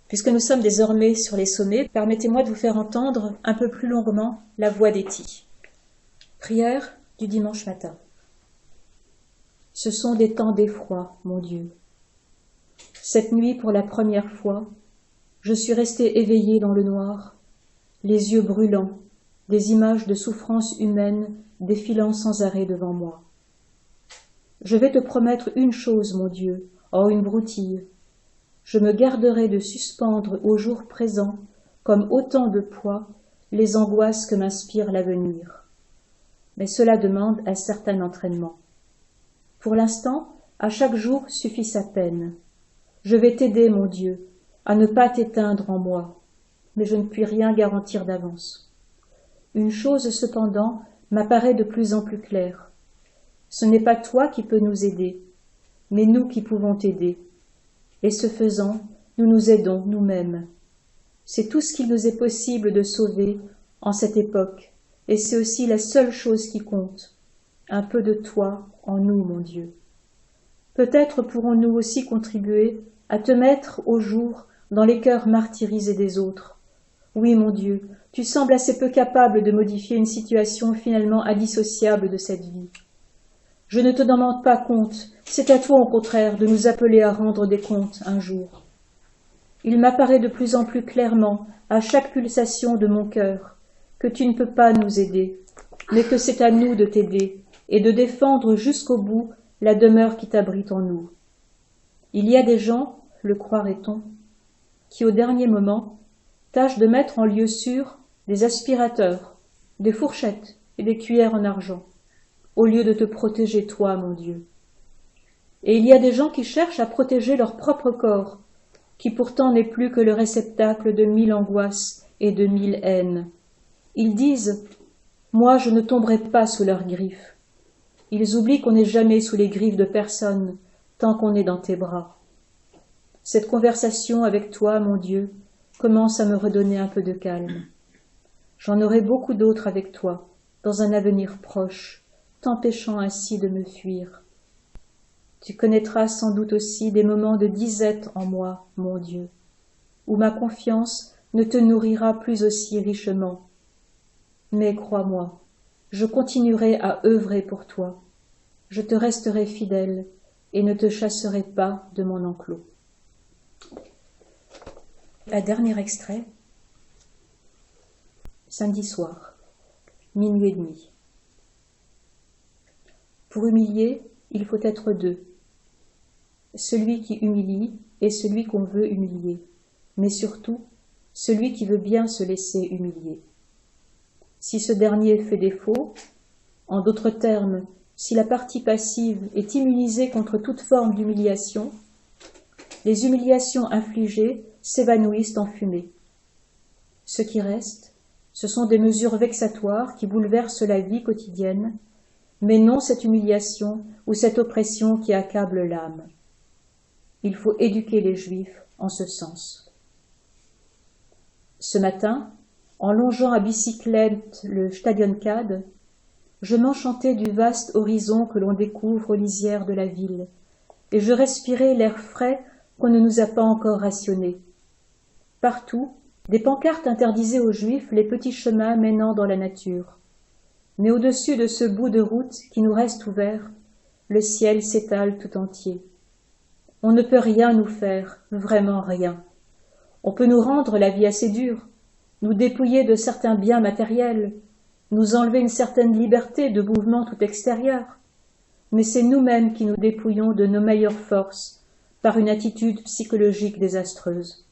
Puisque nous sommes désormais sur les sommets, permettez-moi de vous faire entendre un peu plus longuement la voix d'Etty. Prière du dimanche matin. Ce sont des temps d'effroi, mon Dieu, Cette nuit, pour la première fois, je suis restée éveillée dans le noir, les yeux brûlants, des images de souffrance humaine défilant sans arrêt devant moi. Je vais te promettre une chose, mon Dieu, oh une broutille. Je me garderai de suspendre au jour présent, comme autant de poids, les angoisses que m'inspire l'avenir. Mais cela demande un certain entraînement. Pour l'instant, à chaque jour suffit sa peine. Je vais t'aider, mon Dieu, à ne pas t'éteindre en moi, mais je ne puis rien garantir d'avance. Une chose cependant m'apparaît de plus en plus claire. Ce n'est pas toi qui peux nous aider, mais nous qui pouvons t'aider. Et ce faisant, nous nous aidons nous-mêmes. C'est tout ce qu'il nous est possible de sauver en cette époque, et c'est aussi la seule chose qui compte. Un peu de toi en nous, mon Dieu. Peut-être pourrons-nous aussi contribuer à te mettre au jour dans les cœurs martyrisés des autres. Oui, mon Dieu, tu sembles assez peu capable de modifier une situation finalement indissociable de cette vie. Je ne te demande pas compte, c'est à toi au contraire de nous appeler à rendre des comptes un jour. Il m'apparaît de plus en plus clairement, à chaque pulsation de mon cœur, que tu ne peux pas nous aider, mais que c'est à nous de t'aider et de défendre jusqu'au bout la demeure qui t'abrite en nous. Il y a des gens, le croirait-on, qui au dernier moment tâchent de mettre en lieu sûr des aspirateurs, des fourchettes et des cuillères en argent, au lieu de te protéger toi, mon Dieu. Et il y a des gens qui cherchent à protéger leur propre corps, qui pourtant n'est plus que le réceptacle de 1000 angoisses et de 1000 haines. Ils disent « Moi, je ne tomberai pas sous leurs griffes ». Ils oublient qu'on n'est jamais sous les griffes de personne, tant qu'on est dans tes bras. Cette conversation avec toi, mon Dieu, commence à me redonner un peu de calme. J'en aurai beaucoup d'autres avec toi, dans un avenir proche, t'empêchant ainsi de me fuir. Tu connaîtras sans doute aussi des moments de disette en moi, mon Dieu, où ma confiance ne te nourrira plus aussi richement. Mais crois-moi, je continuerai à œuvrer pour toi. Je te resterai fidèle et ne te chasserai pas de mon enclos. Un dernier extrait. Samedi soir, 00h30. Pour humilier, il faut être deux. Celui qui humilie et celui qu'on veut humilier, mais surtout celui qui veut bien se laisser humilier. Si ce dernier fait défaut, en d'autres termes, si la partie passive est immunisée contre toute forme d'humiliation, les humiliations infligées s'évanouissent en fumée. Ce qui reste, ce sont des mesures vexatoires qui bouleversent la vie quotidienne, mais non cette humiliation ou cette oppression qui accable l'âme. Il faut éduquer les Juifs en ce sens. Ce matin, en longeant à bicyclette le Stadionkade, je m'enchantais du vaste horizon que l'on découvre aux lisières de la ville, et je respirais l'air frais qu'on ne nous a pas encore rationné. Partout, des pancartes interdisaient aux Juifs les petits chemins mènant dans la nature. Mais au-dessus de ce bout de route qui nous reste ouvert, le ciel s'étale tout entier. On ne peut rien nous faire, vraiment rien. On peut nous rendre la vie assez dure, nous dépouiller de certains biens matériels, nous enlever une certaine liberté de mouvement tout extérieur, mais c'est nous-mêmes qui nous dépouillons de nos meilleures forces par une attitude psychologique désastreuse.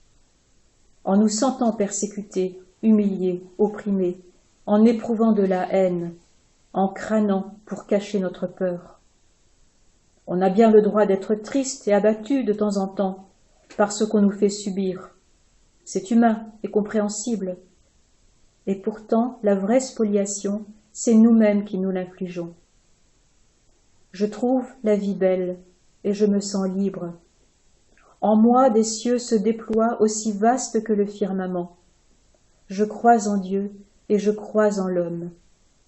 En nous sentant persécutés, humiliés, opprimés, en éprouvant de la haine, en crânant pour cacher notre peur. On a bien le droit d'être triste et abattu de temps en temps par ce qu'on nous fait subir. C'est humain et compréhensible. Et pourtant, la vraie spoliation, c'est nous-mêmes qui nous l'infligeons. Je trouve la vie belle et je me sens libre. En moi, des cieux se déploient aussi vastes que le firmament. Je crois en Dieu et je crois en l'homme.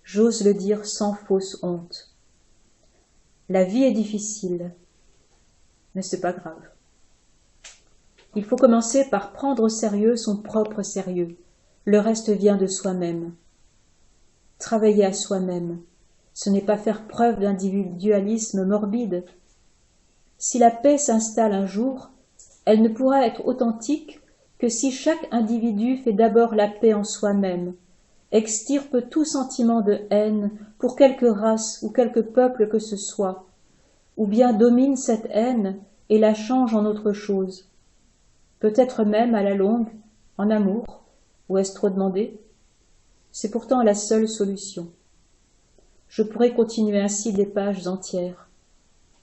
J'ose le dire sans fausse honte. La vie est difficile, mais c'est pas grave. Il faut commencer par prendre au sérieux son propre sérieux. Le reste vient de soi-même. Travailler à soi-même, ce n'est pas faire preuve d'individualisme morbide. Si la paix s'installe un jour, Elle ne pourra être authentique que si chaque individu fait d'abord la paix en soi-même, extirpe tout sentiment de haine pour quelque race ou quelque peuple que ce soit, ou bien domine cette haine et la change en autre chose. Peut-être même, à la longue, en amour, ou est-ce trop demandé? C'est pourtant la seule solution. Je pourrais continuer ainsi des pages entières.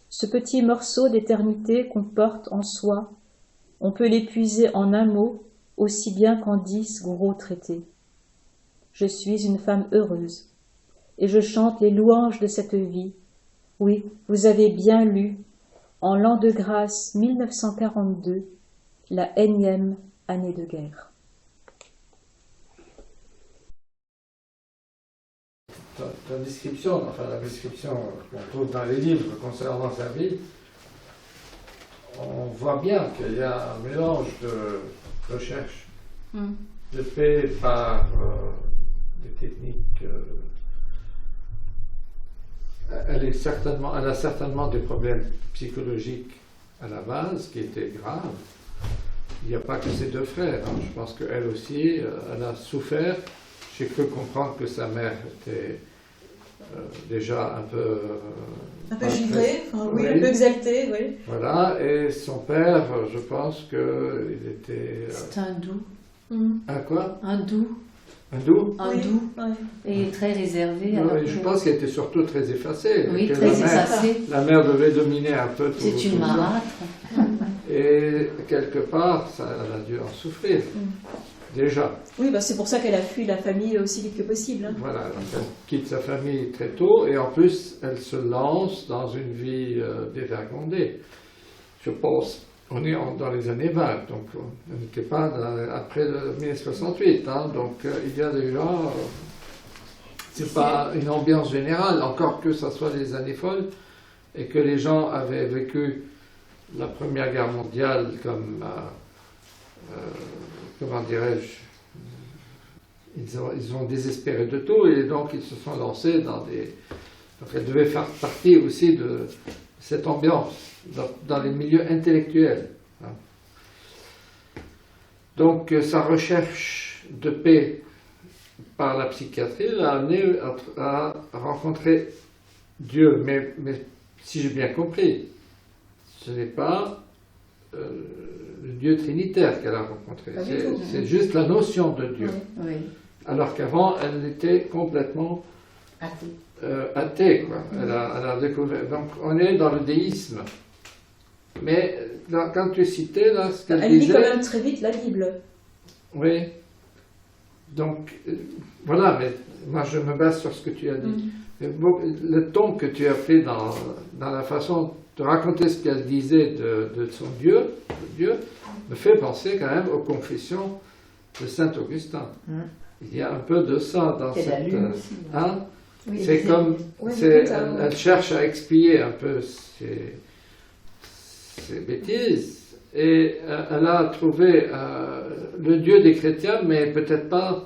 Ce petit morceau d'éternité qu'on porte en soi, on peut l'épuiser en un mot, aussi bien qu'en 10 gros traités. Je suis une femme heureuse, et je chante les louanges de cette vie. Oui, vous avez bien lu, en l'an de grâce 1942, la énième année de guerre. Ta description, enfin la description qu'on trouve dans les livres concernant sa vie, on voit bien qu'il y a un mélange de recherche de paix par des techniques. Elle a certainement des problèmes psychologiques à la base qui étaient graves. Il n'y a pas que ses deux frères. Hein. Je pense qu'elle aussi, elle a souffert. J'ai cru comprendre que sa mère était déjà un peu givrée, oui. Un peu exaltée, oui. Voilà, et son père, je pense qu'il était... C'est un doux. Un quoi? Un doux. Un doux? Un doux. Oui. Et très réservé. Oui, je pense qu'elle était surtout très effacée. Oui, très effacée. La mère devait dominer un peu tout. C'est une marâtre. Et quelque part, elle a dû en souffrir. Déjà. Oui, c'est pour ça qu'elle a fui la famille aussi vite que possible. Hein. Voilà, donc elle quitte sa famille très tôt et en plus elle se lance dans une vie dévergondée. Je pense, on est dans les années 20, donc on n'était pas après 1968, hein, donc il y a déjà, c'est pas une ambiance générale, encore que ça soit les années folles et que les gens avaient vécu la Première Guerre mondiale comme... comment dirais-je, ils ont désespéré de tout et donc ils se sont lancés dans des... Donc elle devait faire partie aussi de cette ambiance dans les milieux intellectuels. Hein. Donc sa recherche de paix par la psychiatrie l'a amené à rencontrer Dieu. Mais si j'ai bien compris, ce n'est pas... le Dieu trinitaire qu'elle a rencontré. C'est juste la notion de Dieu. Oui. Alors qu'avant, elle était complètement athée. Quoi. Elle a découvert. Donc, on est dans le déisme. Mais quand tu citais là, ce qu'elle disait... Elle lit quand même très vite la Bible. Oui. Donc, voilà, mais moi je me base sur ce que tu as dit. Le ton que tu as pris dans la façon de raconter ce qu'elle disait de son Dieu, me fait penser quand même aux confessions de Saint Augustin. Il y a un peu de ça dans cette... Hein? Oui, c'est comme... elle cherche à expier un peu ses bêtises et elle a trouvé le Dieu des chrétiens, mais peut-être pas...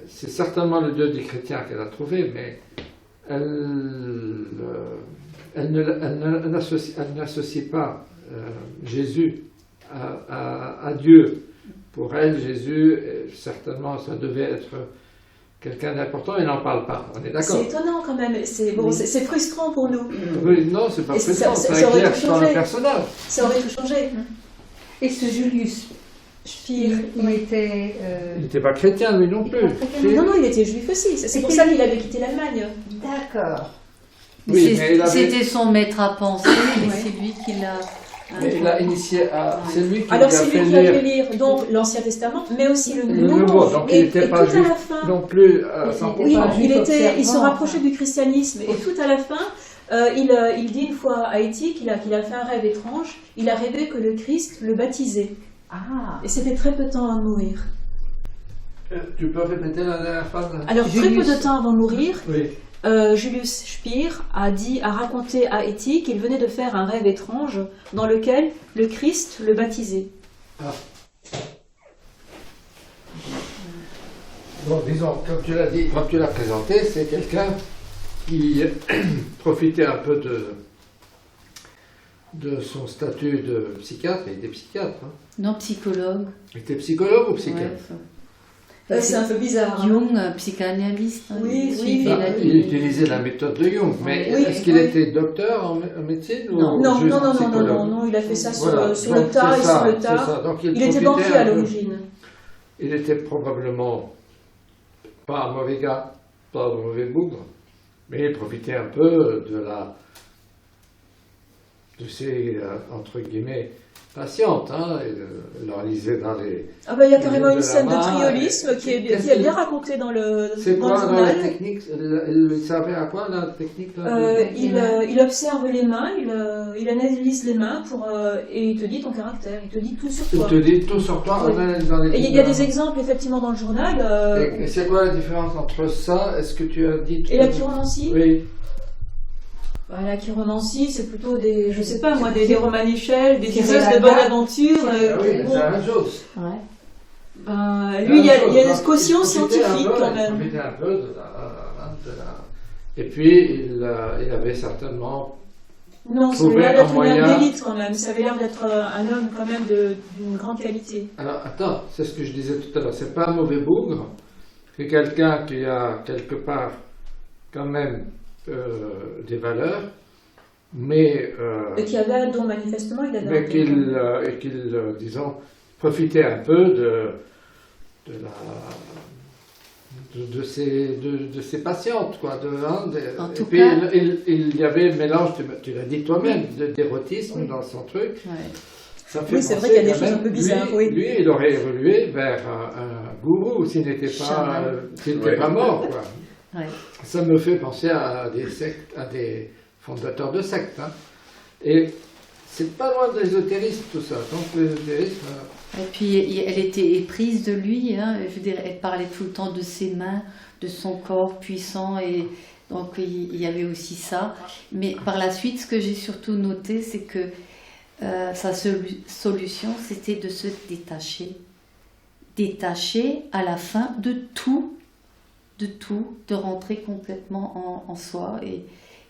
C'est certainement le Dieu des chrétiens qu'elle a trouvé, mais elle n'associe pas Jésus à Dieu. Pour elle, Jésus, certainement, ça devait être quelqu'un d'important, il n'en parle pas. On est d'accord. C'est étonnant quand même, c'est frustrant pour nous. Oui, non, c'est pas frustrant, ça éclaire dans le personnage. Ça aurait tout changé. Et ce Julius Spire, il était... Il n'était pas chrétien, lui non plus. Non, il était juif aussi. C'est pour ça qu'il avait quitté l'Allemagne. D'accord. Oui, c'était son maître à penser, mais c'est lui qui l'a... Mais il a initié à... C'est lui qui alors c'est lui qui a fait lire donc l'Ancien Testament, mais aussi le Nouveau. Donc il n'était pas juif non plus à 100%. Oui, il se rapprochait du christianisme. Et tout à la fin, il dit une fois à Haïti qu'il a fait un rêve étrange. Il a rêvé que le Christ le baptisait. Ah. Et c'était très peu de temps avant de mourir. Tu peux répéter la dernière phrase? Alors très peu de temps avant de mourir. Oui. Julius Spire a raconté à Etty qu'il venait de faire un rêve étrange dans lequel le Christ le baptisait. Ah. Bon, disons, comme tu l'as dit, comme tu l'as présenté, c'est quelqu'un qui profitait un peu de son statut de psychiatre. Il était psychiatre. Hein. Non, psychologue. Il était psychologue ou psychiatre? C'est un peu bizarre. Hein. Jung, psychanalyste. Hein, Oui, il utilisait la méthode de Jung, mais est-ce qu'il était docteur en médecine ou non, juste non, il a fait ça voilà. sur le tas et sur le tard. Donc, il était banquier à l'origine. Il était probablement pas un mauvais gars, pas un mauvais bougre, mais il profitait un peu de ses, entre guillemets, patientes. Hein, il leur lisait dans les... Ah ben il y a carrément une scène de triolisme qui est bien racontée dans le journal. C'est quoi dans la technique? Il servait à quoi la technique il observe les mains, il analyse les mains et il te dit ton caractère, il te dit tout sur toi. Il te dit tout sur toi. Oui. Et il y a des exemples effectivement dans le journal. Et c'est quoi la différence entre ça, est-ce que tu as dit... Et la chiromancie? Oui. La chiromancie, c'est plutôt des, je sais pas moi, des romanichels, des diseuses de bonne aventure. Oui, c'est la même chose. Ouais. Lui, il y a des cautions scientifiques quand même. Il un peu Et puis, il avait certainement... Non, ça avait l'air d'être un homme d'élite quand même. Ça avait l'air d'être un homme quand même d'une grande qualité. Alors, attends, c'est ce que je disais tout à l'heure. C'est pas un mauvais bougre. C'est quelqu'un qui a quelque part quand même des valeurs, mais... et qui avait un don, manifestement, il avait mais qu'il, disons, profitait un peu de ses patientes, quoi. En tout puis, cas... il y avait un mélange, tu l'as dit toi-même, d'érotisme dans son truc. Ouais. Ça fait c'est vrai qu'il y a des choses un peu bizarres. Lui, il aurait évolué vers un gourou s'il n'était pas mort, quoi. Ouais. Ça me fait penser à des sectes, à des fondateurs de sectes. Hein. Et c'est pas loin de l'ésotérisme, tout ça. Donc l'ésotérisme... Et puis elle était éprise de lui. Hein. Je veux dire, elle parlait tout le temps de ses mains, de son corps puissant. Et donc il y avait aussi ça. Mais par la suite, ce que j'ai surtout noté, c'est que sa solution, c'était de se détacher. Détacher à la fin de tout, de rentrer complètement en soi.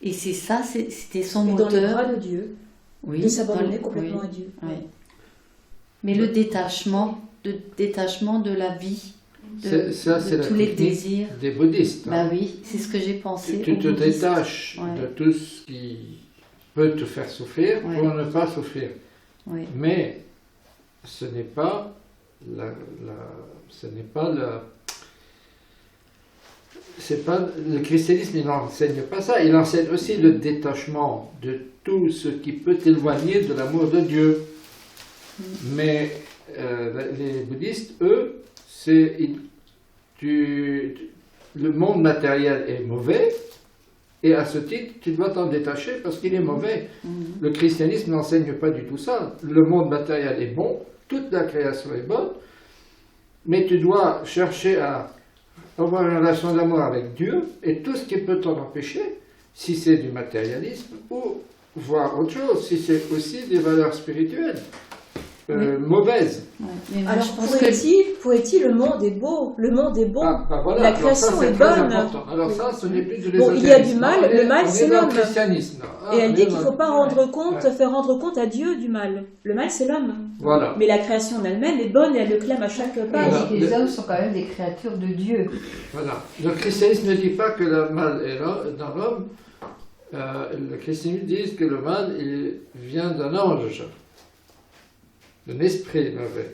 Et c'est ça, c'était son moteur. Dans les bras de Dieu, de s'abandonner complètement à Dieu. Oui. Mais le détachement de la vie, de tous les désirs. Des bouddhistes. Bah oui, c'est ce que j'ai pensé. Tu te détaches de tout ce qui peut te faire souffrir pour ne pas souffrir. Ouais. Mais ce n'est pas le christianisme, il n'enseigne pas ça. Il enseigne aussi le détachement de tout ce qui peut t'éloigner de l'amour de Dieu. Mais les bouddhistes, eux, le monde matériel est mauvais, et à ce titre, tu dois t'en détacher parce qu'il est mauvais. Le christianisme n'enseigne pas du tout ça. Le monde matériel est bon, toute la création est bonne, mais tu dois chercher à avoir une relation d'amour avec Dieu, et tout ce qui peut t'en empêcher, si c'est du matérialisme, ou voir autre chose, si c'est aussi des valeurs spirituelles mauvaises. Ouais. Alors pourrait-il, le monde est beau, le monde est bon, voilà. La création est bonne. Alors ça, ce n'est plus de l'ésotérisme. Bon, il y a du mal, le mal c'est l'homme. Et elle dit qu'il ne faut pas faire rendre compte à Dieu du mal. Le mal c'est l'homme. Voilà. Mais la création en elle-même est bonne et elle le clame à chaque pas. Voilà. Les hommes sont quand même des créatures de Dieu. Voilà. Le christianisme ne dit pas que le mal est dans l'homme. Le christianisme dit que le mal vient d'un ange, d'un esprit mauvais.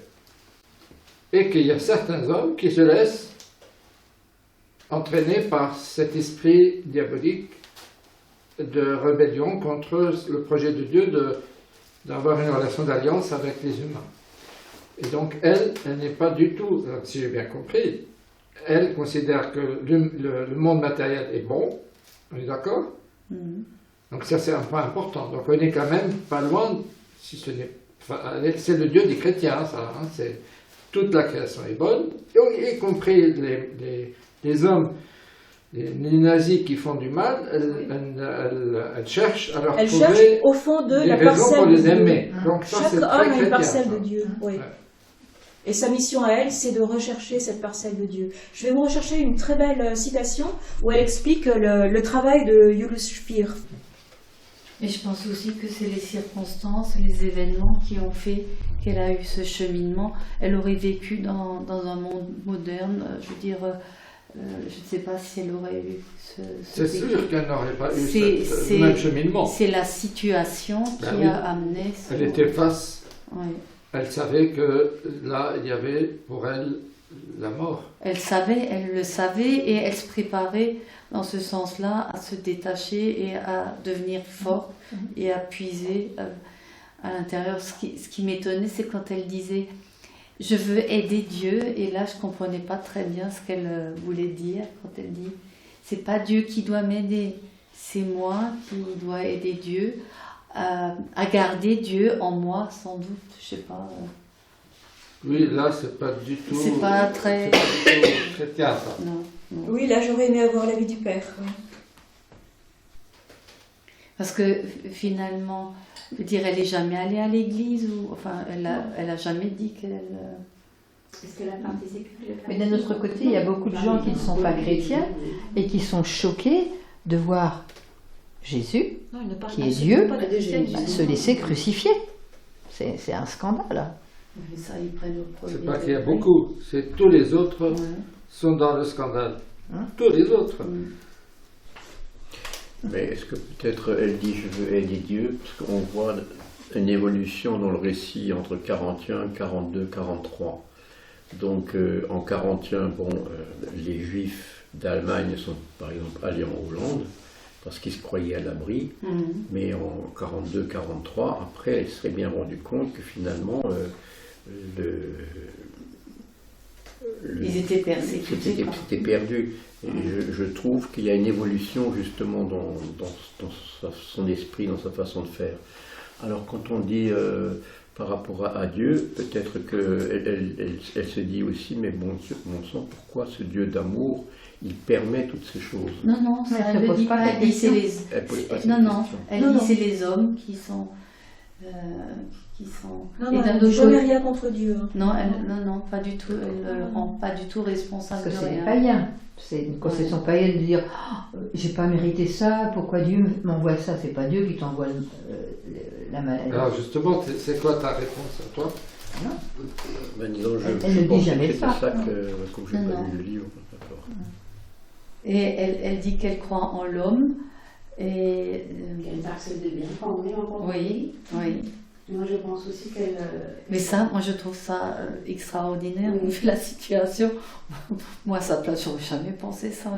Et qu'il y a certains hommes qui se laissent entraîner par cet esprit diabolique de rébellion contre le projet de Dieu d'avoir une relation d'alliance avec les humains. Et donc elle n'est pas du tout, si j'ai bien compris, elle considère que le monde matériel est bon, on est d'accord? Donc ça c'est un point important. Donc on n'est quand même pas loin, si ce n'est... Enfin, c'est le Dieu des chrétiens, ça. Hein, toute la création est bonne, y compris les hommes, les nazis qui font du mal, elles cherchent à leur trouver au fond de des la raisons parcelle pour les de aimer. Dieu. Donc, ça, chaque c'est homme très a une chrétien, parcelle ça. de Dieu. Oui. Ouais. Et sa mission à elle, c'est de rechercher cette parcelle de Dieu. Je vais vous rechercher une très belle citation où elle explique le travail de Julius Spier. Et je pense aussi que c'est les circonstances, les événements qui ont fait qu'elle a eu ce cheminement. Elle aurait vécu dans un monde moderne, je veux dire, je ne sais pas si elle aurait eu C'est sûr qu'elle n'aurait pas eu c'est- le même cheminement. C'est la situation qui Ben oui. a amené ce... Elle était face, Oui. elle savait que là, il y avait pour elle la mort. Elle le savait et elle se préparait dans ce sens-là à se détacher et à devenir forte et à puiser à l'intérieur. Ce qui m'étonnait, c'est quand elle disait « je veux aider Dieu » et là, je ne comprenais pas très bien ce qu'elle voulait dire quand elle dit « c'est pas Dieu qui doit m'aider, c'est moi qui dois aider Dieu à garder Dieu en moi, sans doute, je sais pas. Oui, là, c'est pas du tout. C'est pas très... c'est pas du tout chrétien, ça. Non, non. Oui, là j'aurais aimé avoir l'avis du père. Oui. Parce que finalement, je veux dire, elle n'est jamais allée à l'église, ou enfin, elle a jamais dit qu'elle... Est-ce qu'elle a participé? Mais d'un autre côté, il y a beaucoup de gens qui ne sont pas chrétiens et qui sont choqués de voir Jésus, Non, il ne parle qui est absolument Dieu, pas de christianisme. se laisser crucifier. C'est un scandale. Mais ça, ils prennent au premier C'est pas qu'il y a degré. beaucoup, c'est tous les autres Ouais. sont dans le scandale. Hein? Tous les autres. Mais est-ce que peut-être elle dit je veux aider Dieu, parce qu'on voit une évolution dans le récit entre 41, 42, 43. Donc en 41, bon, les Juifs d'Allemagne sont par exemple allés en Hollande parce qu'ils se croyaient à l'abri, mais en 42, 43, après, elle se serait bien rendue compte que finalement Ils étaient persécutés. c'était perdu. Et je trouve qu'il y a une évolution justement dans son esprit, dans sa façon de faire. Alors quand on dit par rapport à Dieu, peut-être qu'elle se dit aussi, mais bon sang, pourquoi ce Dieu d'amour, il permet toutes ces choses? Non, non, Mais ça, elle elle ne ne pose dit pas pas. la Elle dit c'est question. les... Elle pose pas cette Non, non, question. elle Non, dit non. c'est les hommes qui sont... Non, Et non, d'un elle autre n'a jamais côté- rien contre Dieu. Hein. non, pas du tout. Elle ne le rend pas du tout responsable Parce que de c'est des rien. païens. C'est une conception païenne de dire j'ai pas mérité ça, pourquoi Dieu m'envoie ça? C'est pas Dieu qui t'envoie la maladie. Alors justement, c'est quoi ta réponse à toi? Ben, disons, Elle ne dit pense jamais que c'est ça. ça que, comme je n'ai Non, pas non. lu le livre, d'accord. Et elle dit qu'elle croit en l'homme. Et Qu'elle accepte de bien prendre encore. oui, oui. Moi, je pense aussi qu'elle. Mais ça, moi, je trouve ça extraordinaire, Oui. vu la situation. Moi, à sa place, j'aurais jamais pensé ça.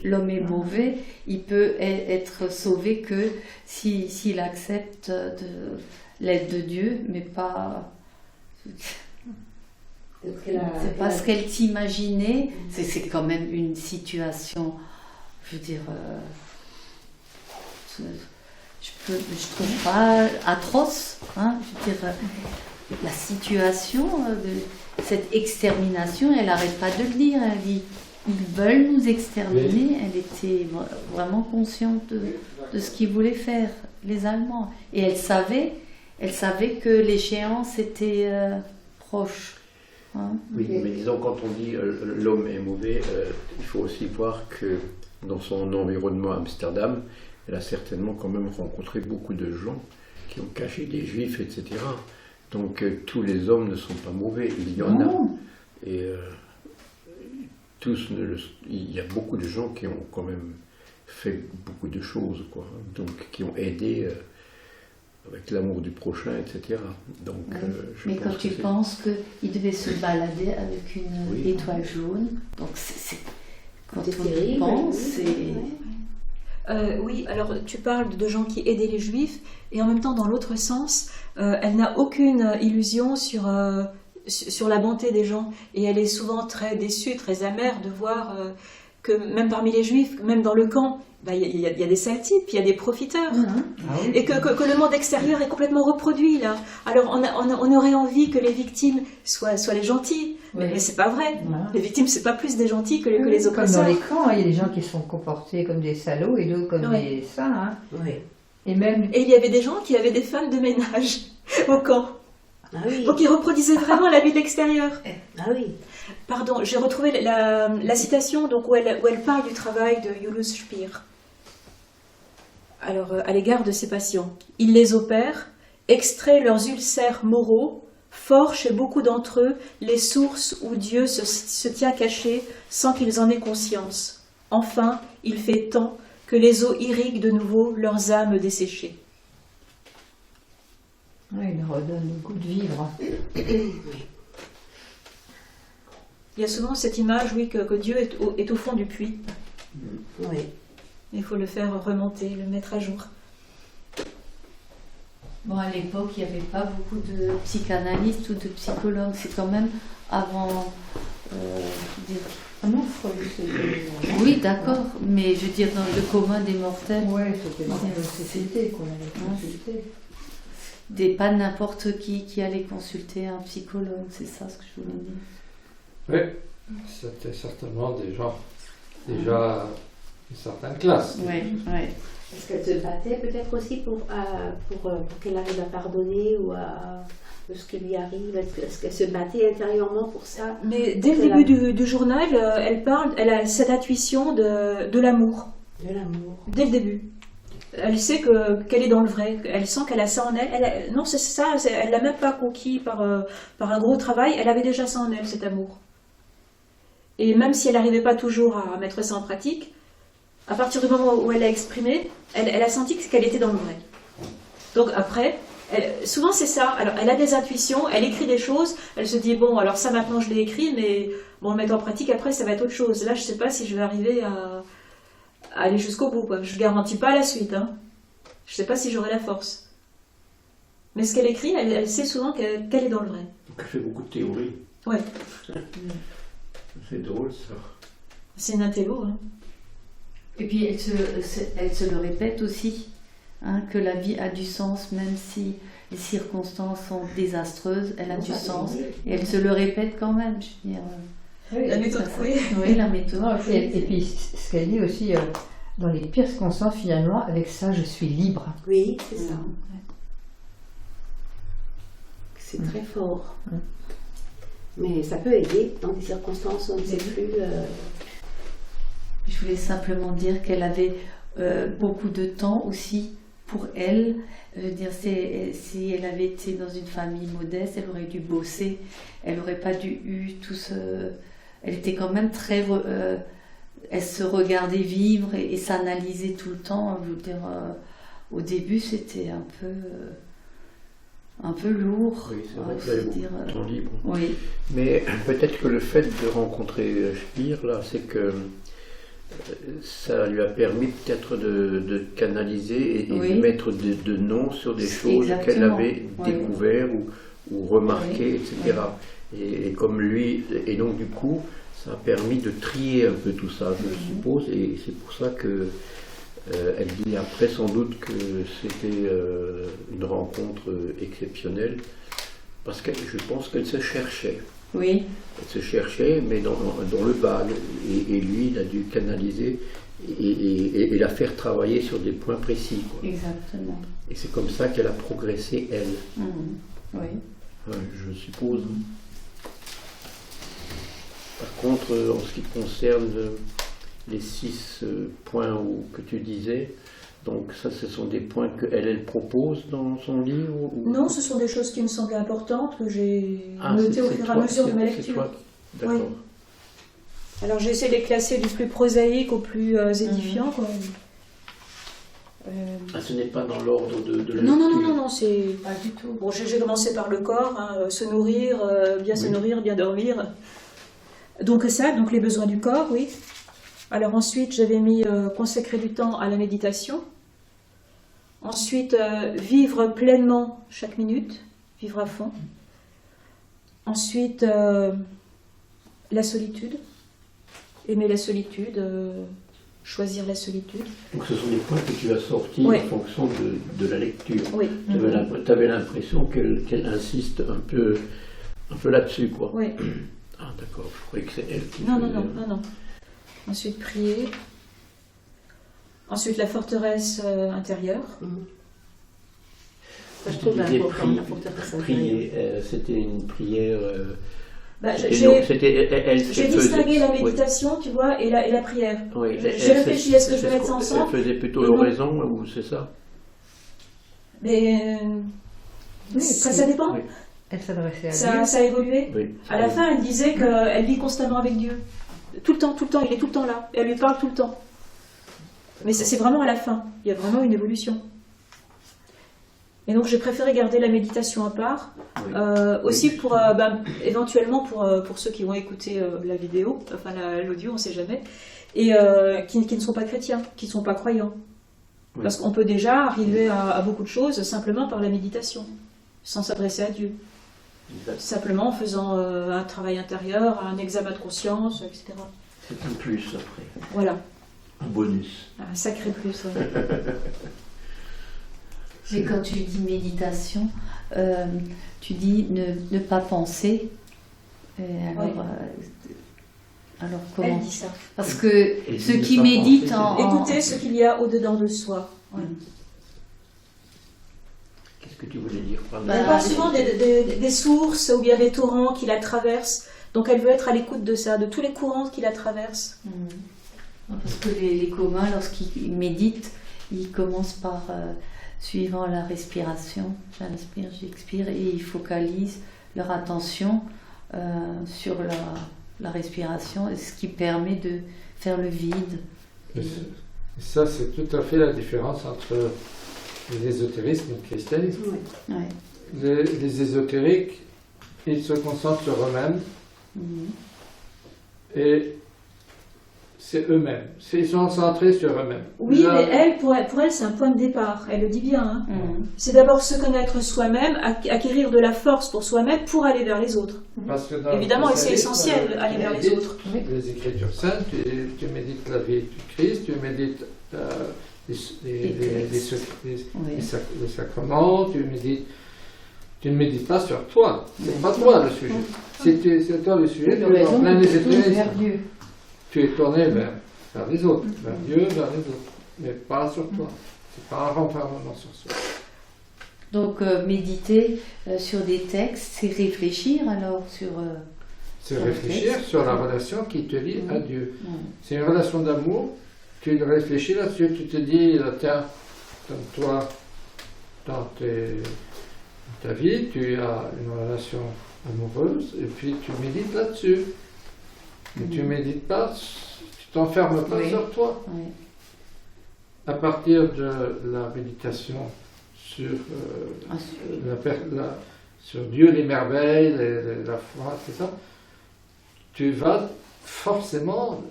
L'homme est mauvais, il peut être sauvé que s'il accepte l'aide de Dieu, mais pas... C'est pas ce qu'elle s'imaginait. C'est quand même une situation, je veux dire... je trouve pas atroce, hein, je veux dire, la situation de cette extermination, elle n'arrête pas de le dire, elle dit ils veulent nous exterminer, elle était vraiment consciente de ce qu'ils voulaient faire, les Allemands, et elle savait que l'échéance était proche. Hein. Oui, mais disons, quand on dit l'homme est mauvais, il faut aussi voir que dans son environnement à Amsterdam, elle a certainement quand même rencontré beaucoup de gens qui ont caché des juifs, etc. Donc tous les hommes ne sont pas mauvais, il y en a. Et il y a beaucoup de gens qui ont quand même fait beaucoup de choses, quoi. Donc qui ont aidé avec l'amour du prochain, etc. Donc, je Mais pense quand que tu c'est- penses qu'il devait se balader avec une Oui. étoile jaune, donc quand C'est on y terrible, pense, oui. c'est... Oui, alors tu parles de gens qui aidaient les juifs, et en même temps, dans l'autre sens, elle n'a aucune illusion sur la bonté des gens, et elle est souvent très déçue, très amère de voir que même parmi les juifs, même dans le camp, il y a des sales types, il y a des profiteurs, et que le monde extérieur est complètement reproduit là. Alors on aurait envie que les victimes soient les gentils, mais c'est pas vrai. Voilà. Les victimes, c'est pas plus des gentils que les Comme dans oppresseurs. les camps, hein, il y a des gens qui sont comportés comme des salauds et d'autres comme Ouais. des saints. Hein. Oui. Et même Et il y avait des gens qui avaient des femmes de ménage au camp. Ah oui. Donc ils reproduisaient vraiment la vie de l'extérieur. Ah oui. Pardon, j'ai retrouvé la citation donc, où elle parle du travail de Julius Speer. alors, à l'égard de ses patients. Il les opère, extrait leurs ulcères moraux, fort chez beaucoup d'entre eux les sources où Dieu se tient caché sans qu'ils en aient conscience. Enfin, il fait tant que les eaux irriguent de nouveau leurs âmes desséchées. Ouais, il leur redonne le goût de vivre. Il y a souvent cette image, oui, que Dieu est au fond du puits. Oui. Il faut le faire remonter, le mettre à jour. Bon, à l'époque, il n'y avait pas beaucoup de psychanalystes ou de psychologues. C'est quand même avant. Ah non, Freud, c'était... Oui, d'accord, mais je veux dire, dans le commun des mortels, Ouais, c'était dans la société qu'on allait consulter. pas n'importe qui allait consulter un psychologue, c'est ça ce que je voulais dire. Oui, c'était certainement des gens déjà une certaine classe. Oui, oui. Est-ce qu'elle se battait peut-être aussi pour qu'elle arrive à pardonner ou à ce qui lui arrive? Est-ce qu'elle se battait intérieurement pour ça? Mais dès le début du journal, elle a cette intuition de l'amour. De l'amour. Dès le début. Elle sait qu'elle est dans le vrai. Elle sent qu'elle a ça en elle. Non, c'est ça. Elle l'a même pas conquis par un gros travail. Elle avait déjà ça en elle, cet amour. Et même si elle n'arrivait pas toujours à mettre ça en pratique, à partir du moment où elle l'a exprimé, elle a senti qu'elle était dans le vrai. Donc après, souvent c'est ça. Alors elle a des intuitions, elle écrit des choses, elle se dit bon, alors ça maintenant je l'ai écrit, mais bon, mettre en pratique après ça va être autre chose. Là je sais pas si je vais arriver à aller jusqu'au bout, quoi. Je garantis pas la suite, hein. Je sais pas si j'aurai la force. Mais ce qu'elle écrit, elle sait souvent qu'elle est dans le vrai. Donc elle fait beaucoup de théories. Ouais. C'est drôle ça. C'est une intello, hein. Et puis elle se le répète aussi, hein, que la vie a du sens, même si les circonstances sont désastreuses, elle a du sens. Et elle se le répète quand même, je veux dire. Oui, La méthode Coué. Oui, la méthode. et puis, ce qu'elle dit aussi, dans les pires circonstances, finalement, avec ça, je suis libre. Oui, c'est ça. C'est très fort. Mais ça peut aider dans des circonstances où on ne sait plus. Je voulais simplement dire qu'elle avait beaucoup de temps aussi pour elle. Je veux dire, si elle avait été dans une famille modeste, elle aurait dû bosser, elle n'aurait pas eu tout ce... Elle était quand même très... elle se regardait vivre et s'analyser tout le temps. Je veux dire, au début, c'était un peu lourd. Oui, c'est vrai qu'elle avait beaucoup de temps libre. Oui. Mais peut-être que le fait de rencontrer Spire, là, c'est que ça lui a permis peut-être de canaliser et de mettre de noms sur des choses qu'elle avait découvertes ou remarquées, etc. Et comme lui, et donc du coup, ça a permis de trier un peu tout ça, je suppose, et c'est pour ça que elle dit après sans doute que c'était une rencontre exceptionnelle, parce que je pense qu'elle se cherchait. Oui. Elle se cherchait, mais dans le vague. Et lui, il a dû canaliser et la faire travailler sur des points précis, quoi. Exactement. Et c'est comme ça qu'elle a progressé, elle. Oui. Ouais, je suppose. Par contre, en ce qui concerne les 6 points que tu disais, donc ça, ce sont des points qu'elle propose dans son livre ou... Non, ce sont des choses qui me semblaient importantes, que j'ai notées au fur et à mesure de ma lecture. D'accord. Oui. Alors j'ai essayé de les classer du plus prosaïque au plus édifiant. Quoi. Ce n'est pas dans l'ordre de la Non, lecture. c'est pas du tout. Bon, j'ai commencé par le corps, hein, se nourrir, bien se nourrir, bien dormir. Donc ça, donc les besoins du corps, oui. Alors ensuite, j'avais mis consacrer du temps à la méditation. Ensuite, vivre pleinement chaque minute, vivre à fond. Ensuite, la solitude, aimer la solitude, choisir la solitude. Donc ce sont des points que tu as sortis en fonction de la lecture. Oui. Tu avais l'impression qu'elle insiste un peu là-dessus, quoi. Oui. Ah d'accord, je croyais que c'est elle qui... Non. Ensuite, prier. Ensuite, la forteresse intérieure. Ça, je trouve important, la forteresse intérieure. Prier, c'était une prière Bah, Et j'ai donc, elle distingué la oui. méditation, tu vois, et la prière. Oui, J'ai réfléchi, est-ce que je vais mettre ça Elle ensemble? faisait plutôt Mais bon. l'oraison, ou c'est ça? Mais Oui, ça dépend. Oui. Elle s'adressait à Ça, Dieu. ça a évolué. Oui. À la fin, elle disait qu'elle vit constamment avec Dieu. Tout le temps, il est tout le temps là. Elle lui parle tout le temps. Mais c'est vraiment à la fin. Il y a vraiment une évolution. Et donc, j'ai préféré garder la méditation à part. Oui. Aussi Oui, pour, éventuellement, pour ceux qui vont écouter la vidéo, enfin l'audio, on ne sait jamais, et qui ne sont pas chrétiens, qui ne sont pas croyants. Oui. Parce qu'on peut déjà arriver à beaucoup de choses simplement par la méditation, sans s'adresser à Dieu. Exact. Simplement en faisant un travail intérieur, un examen de conscience, etc. C'est un plus après, Voilà, un bonus. un sacré plus. Ouais. Mais quand tu dis méditation, tu dis ne pas penser. Alors, Oui. alors Elle comment? dit ça. Parce que Et ceux ne qui pas méditent penser, Écoutez ce qu'il y a au-dedans de soi. Ouais. Qu'est-ce que tu voulais dire par Bah, Elle là? parle souvent des sources ou bien des torrents qui la traversent. Donc elle veut être à l'écoute de ça, de tous les courants qui la traversent. Parce que les communs, lorsqu'ils méditent, ils commencent par, suivant la respiration, j'inspire, j'expire, et ils focalisent leur attention sur la respiration, ce qui permet de faire le vide. Et ça, c'est tout à fait la différence entre l'ésotérisme et le christianisme. Ouais. Les ésotériques, ils se concentrent sur eux-mêmes Mhm. et c'est eux-mêmes. Ils sont centrés sur eux-mêmes. Oui, Là, mais elle, pour elle, c'est un point de départ. Elle le dit bien. Hein. Mhm. C'est d'abord se connaître soi-même, acquérir de la force pour soi-même pour aller vers les autres. parce que dans Évidemment, le et c'est christianisme, essentiel d'aller vers les médites autres. Les Écritures saintes, tu médites la vie du Christ, tu médites les sacrements, tu ne médites pas sur toi. C'est pas toi le sujet. C'est toi le sujet, tu es en plein ésotérisme. vers Dieu. Tu es tourné vers les autres, vers Dieu, vers les autres, mais pas sur toi. C'est pas un renfermement sur soi. Donc méditer sur des textes, c'est réfléchir alors sur... C'est Sur le réfléchir texte. sur la relation qui te lie à Mhm. Dieu. Mhm. C'est une relation d'amour, tu réfléchis là-dessus, tu te dis, tiens, toi, dans ta vie, tu as une relation amoureuse, et puis tu médites là-dessus. Mais tu médites pas, tu t'enfermes pas Oui. sur toi. Oui. À partir de la méditation sur, Ah, sur Dieu, les merveilles, la foi, c'est ça, tu vas forcément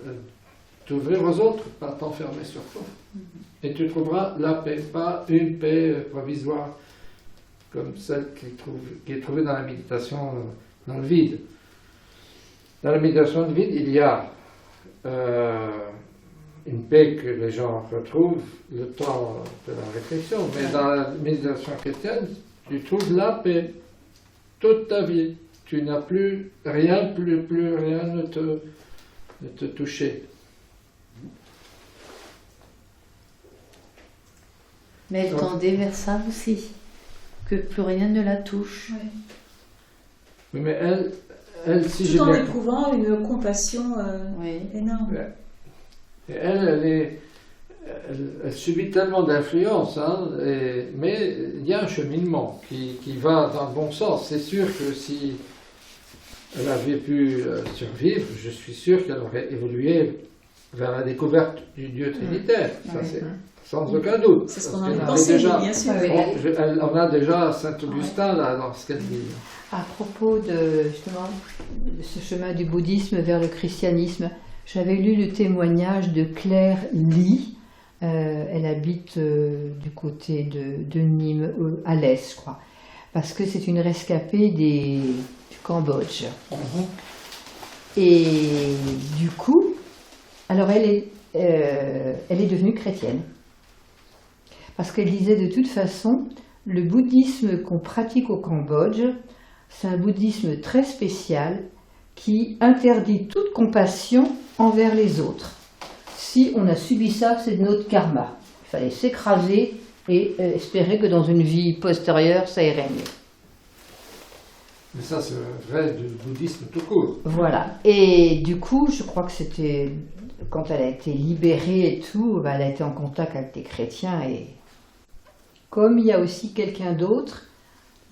t'ouvrir aux autres, pas t'enfermer sur toi. Et tu trouveras la paix, pas une paix provisoire, comme celle qui est trouvée dans la méditation dans le vide. Dans la méditation de vide, il y a une paix que les gens retrouvent le temps de la réflexion, mais dans la méditation chrétienne, tu trouves la paix toute ta vie. Tu n'as plus rien, plus rien ne te toucher. Mais elle Donc- tendait vers ça aussi, que plus rien ne la touche. Oui, mais elle, si j'ai Tout en bien éprouvant une compassion Oui. énorme. Et elle subit tellement d'influence, hein, mais il y a un cheminement qui va dans le bon sens. C'est sûr que si elle avait pu survivre, je suis sûr qu'elle aurait évolué vers la découverte du Dieu trinitaire. Ça, Oui. c'est sans aucun doute. C'est ce Parce qu'on en qu'elle a avait pensé, déjà- bien sûr. Ah oui. on a déjà Saint-Augustin là, dans ce qu'elle dit. À propos de justement de ce chemin du bouddhisme vers le christianisme, j'avais lu le témoignage de Claire Lee. Elle habite du côté de Nîmes, à l'est, je crois, parce que c'est une rescapée du Cambodge. Et du coup, alors elle est devenue chrétienne. Parce qu'elle disait de toute façon, le bouddhisme qu'on pratique au Cambodge, c'est un bouddhisme très spécial qui interdit toute compassion envers les autres. Si on a subi ça, c'est de notre karma. Il fallait s'écraser et espérer que dans une vie postérieure, ça irait mieux. Mais ça, c'est vrai du bouddhisme tout court. Voilà. Et du coup, je crois que c'était quand elle a été libérée et tout, bah, elle a été en contact avec des chrétiens. Et comme il y a aussi quelqu'un d'autre,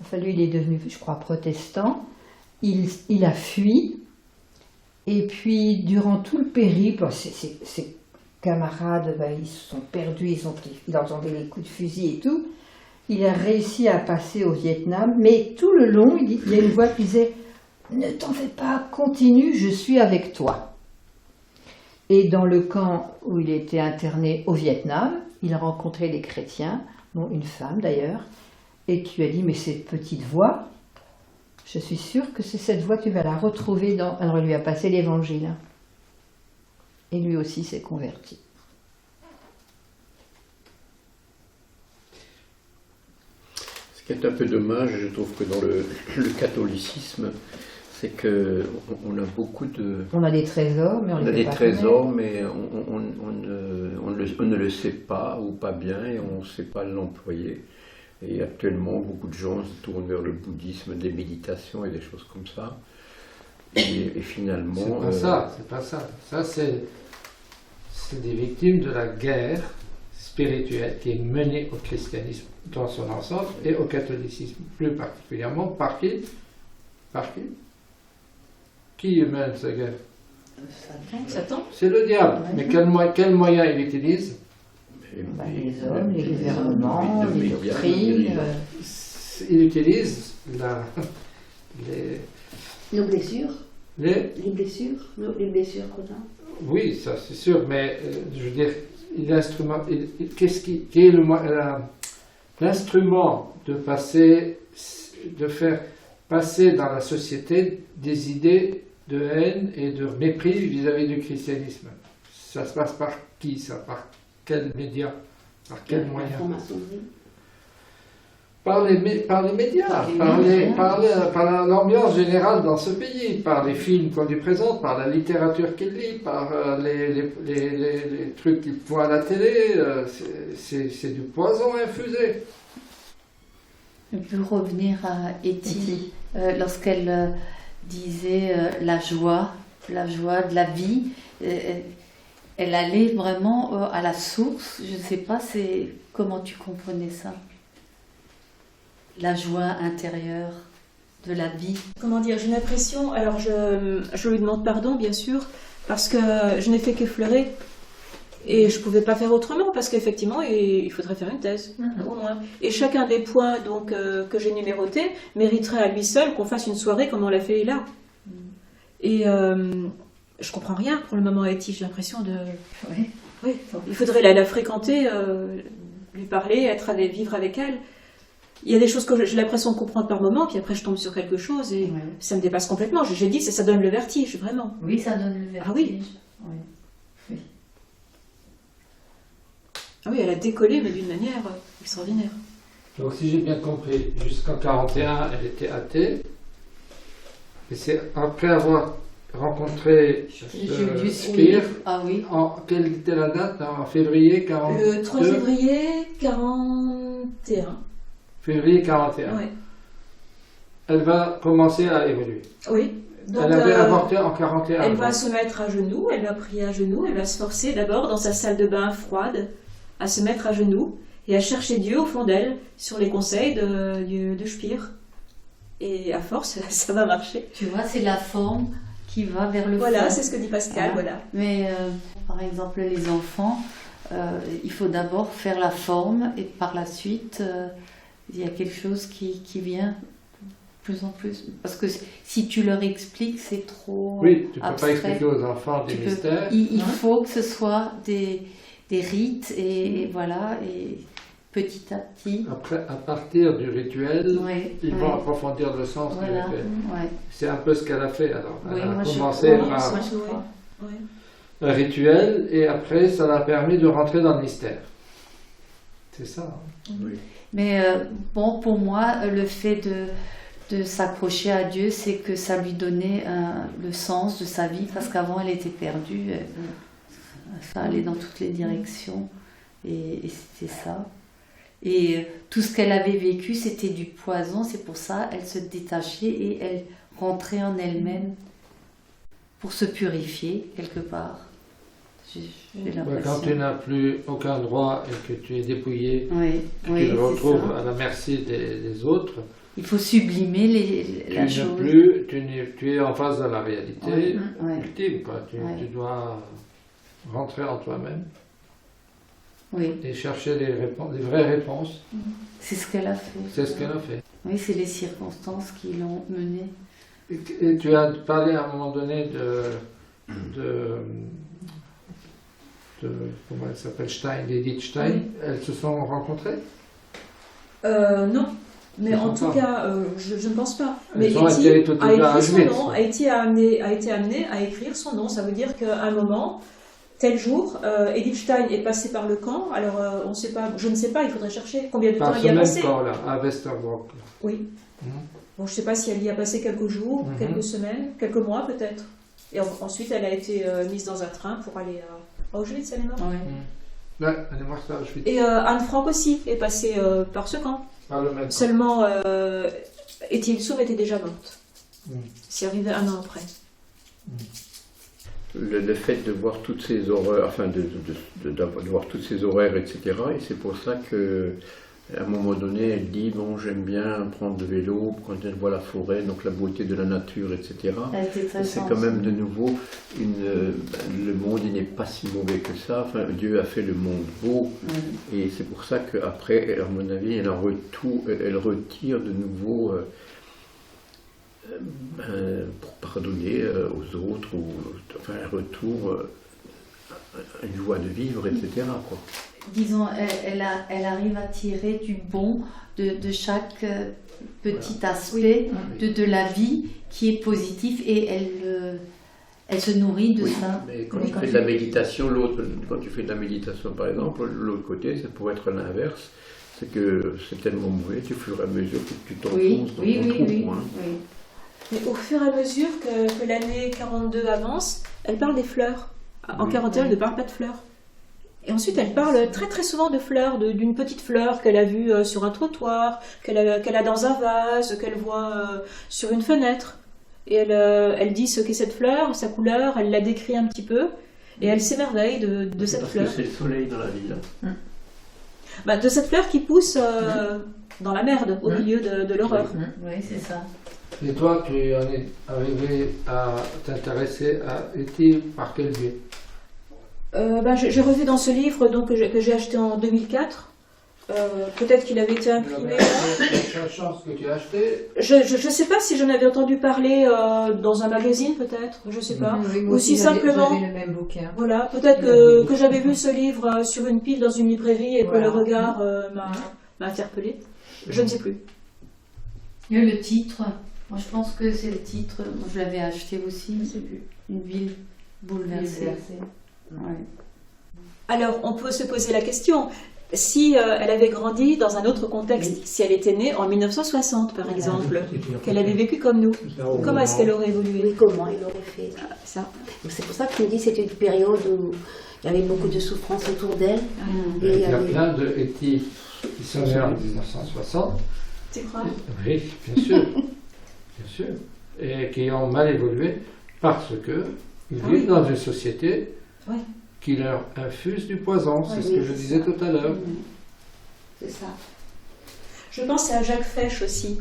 enfin lui, il est devenu, je crois, protestant, il a fui. Et puis, durant tout le périple, ses camarades, bah, ils se sont perdus, il entendait les coups de fusil et tout. Il a réussi à passer au Vietnam, mais tout le long, il y a une voix qui disait « Ne t'en fais pas, continue, je suis avec toi ». Et dans le camp où il était interné au Vietnam, il a rencontré des chrétiens, dont une femme d'ailleurs, et qui lui a dit « Mais cette petite voix, je suis sûre que c'est cette voix, tu vas la retrouver dans... » Alors il lui a passé l'évangile. Et lui aussi s'est converti. Ce qui est un peu dommage, je trouve que dans le catholicisme, c'est qu'on a beaucoup de... On a des trésors, mais on a les des trésors, mais on ne le sait pas ou pas bien et on ne sait pas l'employer. Et actuellement, beaucoup de gens se tournent vers le bouddhisme, des méditations et des choses comme ça. Et finalement... C'est pas ça. Ça, c'est des victimes de la guerre spirituelle qui est menée au christianisme dans son ensemble et au catholicisme plus particulièrement. Par qui? Qui mène cette guerre? Satan. C'est le diable. Mais quel moyen il utilise? Bah, les hommes, les gouvernements, les doctrines. Il utilise Nos blessures. les blessures qu'on a. Oui, ça c'est sûr, mais je veux dire, qui est l'instrument de faire passer dans la société des idées de haine et de mépris vis-à-vis du christianisme? Ça se passe par qui ça? Par quels médias? Par quels moyens? Par les médias, par l'ambiance générale dans ce pays, par les films qu'on lui présente, par la littérature qu'il lit, par les trucs qu'il voit à la télé, c'est du poison infusé. Je peux revenir à Etty, lorsqu'elle disait la joie de la vie, elle allait vraiment à la source. Je ne sais pas, comment tu comprenais ça? La joie intérieure de la vie. Comment dire, j'ai l'impression, alors je lui demande pardon bien sûr, parce que je n'ai fait qu'effleurer, et je ne pouvais pas faire autrement, parce qu'effectivement il faudrait faire une thèse, au moins. Et chacun des points donc, que j'ai numérotés mériterait à lui seul qu'on fasse une soirée comme on l'a fait là. Et je comprends rien pour le moment à Etty, j'ai l'impression de... Oui, il faudrait la fréquenter, lui parler, vivre avec elle. Il y a des choses que j'ai l'impression de comprendre par moment, puis après je tombe sur quelque chose et ça me dépasse complètement. J'ai dit, ça donne le vertige, vraiment. Oui, ça donne le vertige. Ah oui. Oui. Ah oui, elle a décollé, mais d'une manière extraordinaire. Donc si j'ai bien compris, jusqu'en 1941, elle était athée. Et c'est après avoir rencontré Speer, quelle était la date? En février 1942? Le 3 février 1941. Février 1941. Oui. Elle va commencer à évoluer. Oui. Donc, elle avait avorté en 1941. Elle va se mettre à genoux, elle va prier à genoux, elle va se forcer d'abord dans sa salle de bain froide à se mettre à genoux et à chercher Dieu au fond d'elle sur les conseils de Speer. Et à force, ça va marcher. Tu vois, c'est la forme qui va vers le fond. Voilà, c'est ce que dit Pascal, voilà. Mais par exemple, les enfants, il faut d'abord faire la forme et par la suite, il y a quelque chose qui vient de plus en plus. Parce que si tu leur expliques, c'est trop oui, tu ne peux abstrait. pas expliquer aux enfants des mystères. Il faut que ce soit des rites et voilà, et petit à petit. Après, à partir du rituel, ils vont approfondir le sens du rituel. C'est un peu ce qu'elle a fait alors. Elle a commencé par un rituel et après ça l'a permis de rentrer dans le mystère. C'est ça. Hein? Oui. Mais bon, pour moi, le fait de s'accrocher à Dieu, c'est que ça lui donnait le sens de sa vie, parce qu'avant elle était perdue, ça allait dans toutes les directions, et c'était ça. Et tout ce qu'elle avait vécu, c'était du poison. C'est pour ça elle se détachait et elle rentrait en elle-même pour se purifier quelque part. J'ai Ouais, quand l'impression. tu n'as plus aucun droit et que tu es dépouillé, Oui, que oui, tu te c'est retrouves ça. à la merci des autres, Il faut sublimer la tu, chose. tu es en face de la réalité Ouais. ultime. Quoi. Ouais. Tu dois rentrer en toi-même Oui, et chercher des vraies réponses. c'est ce qu'elle a fait. C'est ce qu'elle a fait. Oui, c'est les circonstances qui l'ont menée. Et tu as parlé à un moment donné comment elle s'appelle, d'Edith Stein. Oui. Elles se sont rencontrées? Non, mais Je en comprends tout cas, je ne pense pas. Mais Elles ont Etty été toutes a les deux à écrit son Auschwitz. nom, a été amené à écrire son nom. Ça veut dire qu'à un moment, tel jour, Edith Stein est passée par le camp. Alors, on sait pas, je ne sais pas, il faudrait chercher combien de temps Par il ce y a même passé. camp-là, à Westerbork. Oui. Mhm. Bon, je ne sais pas si elle y a passé quelques jours, Mhm. quelques semaines, quelques mois peut-être. Et ensuite, elle a été mise dans un train pour aller à Auschwitz, elle est morte. Ouais. Ouais, allez voir ça, Auschwitz. Et Anne Frank aussi est passée par ce camp. Par le même camp. Seulement, Etty Hillesum était déjà morte. Mm. C'est arrivé un an après. Le fait de voir toutes ces horreurs, enfin de voir toutes ces horreurs, etc. Et c'est pour ça que à un moment donné, elle dit bon, j'aime bien prendre le vélo quand elle voit la forêt, donc la beauté de la nature, etc. Elle était très C'est quand sensible. même de nouveau le monde, il n'est pas si mauvais que ça. Enfin, Dieu a fait le monde beau, Oui. et c'est pour ça qu'après, à mon avis, elle retire de nouveau. Pour pardonner aux autres, ou enfin un retour à une joie de vivre, etc. Quoi. Disons, elle arrive à tirer du bon de chaque petit aspect de la vie qui est positif et elle se nourrit de Oui, ça. mais quand tu fais de la méditation, quand tu fais de la méditation par exemple, l'autre côté, ça pourrait être l'inverse, c'est que c'est tellement mauvais, au fur et à mesure que tu t'enfonces Oui, dans oui, ton oui, trou, oui, hein. oui. Mais au fur et à mesure que l'année 42 avance, elle parle des fleurs. En Oui. 41, elle ne parle pas de fleurs. Et ensuite, elle parle très très souvent de fleurs, d'une petite fleur qu'elle a vue sur un trottoir, qu'elle a dans un vase, qu'elle voit sur une fenêtre. Et elle dit ce qu'est cette fleur, sa couleur, elle la décrit un petit peu, et elle s'émerveille de cette Parce fleur. que c'est le soleil dans la ville. Hein. Bah, de cette fleur qui pousse dans la merde, au milieu de l'horreur. Oui, c'est ça. Et toi, tu en es arrivé à t'intéresser à Etty par quel biais? J'ai revu dans ce livre donc, que j'ai acheté en 2004. Peut-être qu'il avait été imprimé. La chance que tu as acheté. Je ne sais pas si j'en avais entendu parler dans un magazine, peut-être. Je ne sais pas. Oui, moi Ou si aussi, simplement. j'avais le même bouquin. Voilà, peut-être que j'avais vu ce livre sur une pile dans une librairie et que Voilà. le regard m'a interpellée. Je ne sais plus. Il y a le titre. Moi, je pense que c'est le titre. Moi, je l'avais acheté aussi. Je sais plus. Une ville bouleversée. Ouais. Alors, on peut se poser la question. Si elle avait grandi dans un autre contexte, si elle était née en 1960 par exemple, qu'elle avait vécu comme nous, comment est-ce qu'elle aurait évolué? Oui, comment il aurait fait Ça. Donc c'est pour ça que tu me dis que c'était une période où il y avait beaucoup de souffrance autour d'elle. Mm. Et Il y a avait- plein de Etty qui sont nés en 1960. Tu crois? Oui, bien sûr. Bien sûr. Et qui ont mal évolué parce que ils vivent dans une société Oui. qui leur infuse du poison. C'est Oui, ce oui, que je c'est disais ça. tout à l'heure. C'est ça. Je pense à Jacques Fesch aussi.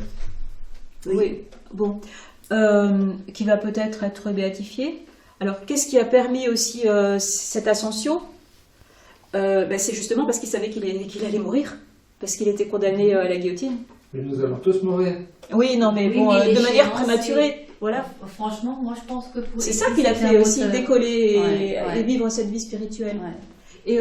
Oui. Bon. Qui va peut-être être béatifié. Alors, qu'est-ce qui a permis aussi cette ascension? C'est justement parce qu'il savait qu'il allait mourir, parce qu'il était condamné à la guillotine. Mais nous allons tous mourir. Oui, non, mais Oui, bon, mais de manière l'échéance, prématurée. Voilà. Franchement, moi, je pense que pour C'est Etty, ça qui l'a c'était fait un aussi moteur. décoller Ouais. et vivre cette vie spirituelle. Ouais. Et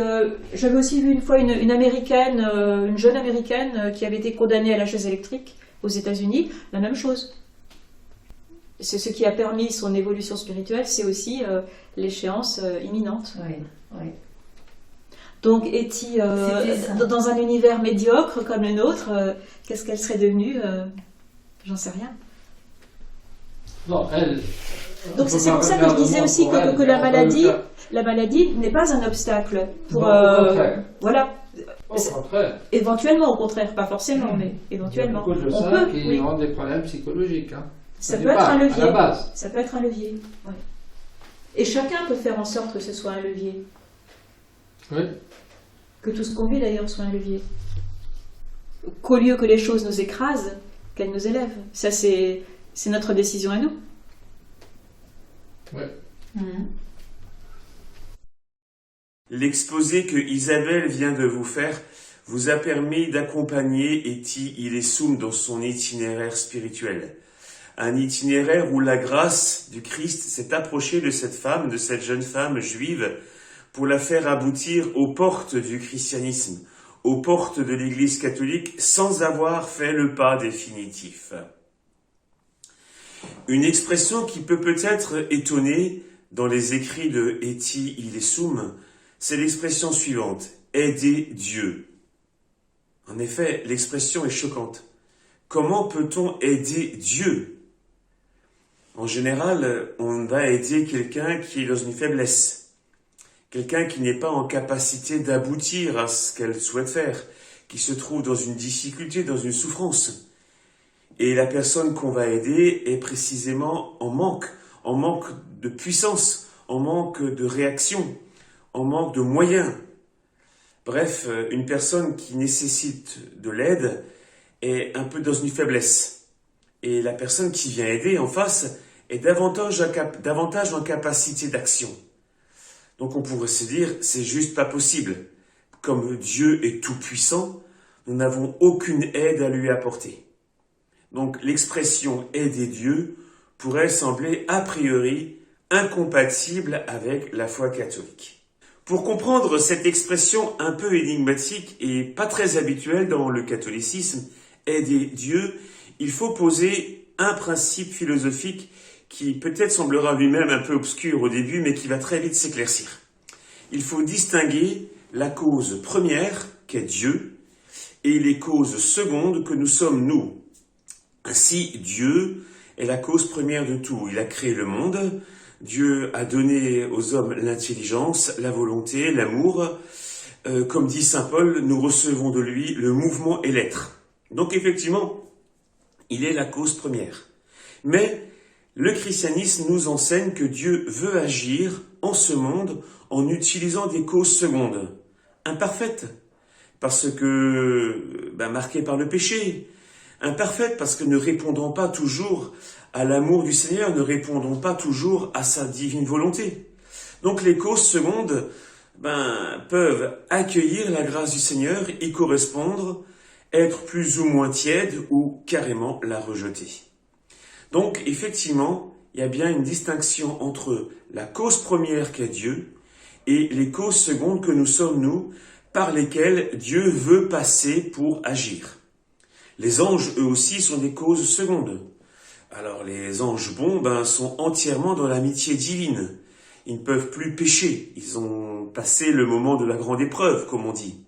j'avais aussi vu une fois une américaine, une jeune américaine qui avait été condamnée à la chaise électrique aux États-Unis, la même chose. C'est ce qui a permis son évolution spirituelle, c'est aussi l'échéance imminente. Ouais. Ouais. Donc Etty, C'était ça. dans un univers médiocre comme le nôtre, qu'est-ce qu'elle serait devenue? J'en sais rien. Non, elle. Donc c'est pour ça que je disais aussi que la maladie, la maladie n'est pas un obstacle pour... Non, au contraire. Voilà. Au contraire. Éventuellement, au contraire, pas forcément, mais éventuellement. Il y a beaucoup de On ça peut, qui oui. ont des problèmes psychologiques. Hein. Ça Au peut être départ, un levier. à la base. Ça peut être un levier. Ouais. Et chacun peut faire en sorte que ce soit un levier. Oui. Que tout ce qu'on vit d'ailleurs soit un levier. Qu'au lieu que les choses nous écrasent, qu'elles nous élèvent. Ça, c'est notre décision à nous. Oui. L'exposé que Isabelle vient de vous faire vous a permis d'accompagner Eti Ilesum dans son itinéraire spirituel. Un itinéraire où la grâce du Christ s'est approchée de cette femme, de cette jeune femme juive, pour la faire aboutir aux portes du christianisme, aux portes de l'Église catholique, sans avoir fait le pas définitif. Une expression qui peut peut-être étonner dans les écrits de Eti Ilesum, c'est l'expression suivante, « aider Dieu ». En effet, l'expression est choquante. Comment peut-on aider Dieu ? En général, on va aider quelqu'un qui est dans une faiblesse, quelqu'un qui n'est pas en capacité d'aboutir à ce qu'elle souhaite faire, qui se trouve dans une difficulté, dans une souffrance. Et la personne qu'on va aider est précisément en manque de puissance, en manque de réaction, en manque de moyens. Bref, une personne qui nécessite de l'aide est un peu dans une faiblesse. Et la personne qui vient aider en face est davantage en capacité d'action. Donc on pourrait se dire, c'est juste pas possible. Comme Dieu est tout-puissant, nous n'avons aucune aide à lui apporter. Donc l'expression « aider Dieu » pourrait sembler a priori incompatible avec la foi catholique. Pour comprendre cette expression un peu énigmatique et pas très habituelle dans le catholicisme, « aider Dieu », il faut poser un principe philosophique qui peut-être semblera lui-même un peu obscur au début, mais qui va très vite s'éclaircir. Il faut distinguer la cause première, qu'est Dieu, et les causes secondes que nous sommes nous. Ainsi, Dieu est la cause première de tout. Il a créé le monde, Dieu a donné aux hommes l'intelligence, la volonté, l'amour. Comme dit saint Paul, nous recevons de lui le mouvement et l'être. Donc effectivement, il est la cause première. Mais le christianisme nous enseigne que Dieu veut agir en ce monde en utilisant des causes secondes, imparfaites, parce que marquées par le péché, imparfaites parce que ne répondant pas toujours à l'amour du Seigneur, ne répondant pas toujours à sa divine volonté. Donc les causes secondes peuvent accueillir la grâce du Seigneur, y correspondre, être plus ou moins tièdes ou carrément la rejeter. Donc, effectivement, il y a bien une distinction entre la cause première qu'est Dieu et les causes secondes que nous sommes nous, par lesquelles Dieu veut passer pour agir. Les anges, eux aussi, sont des causes secondes. Alors, les anges bons, sont entièrement dans l'amitié divine. Ils ne peuvent plus pécher. Ils ont passé le moment de la grande épreuve, comme on dit.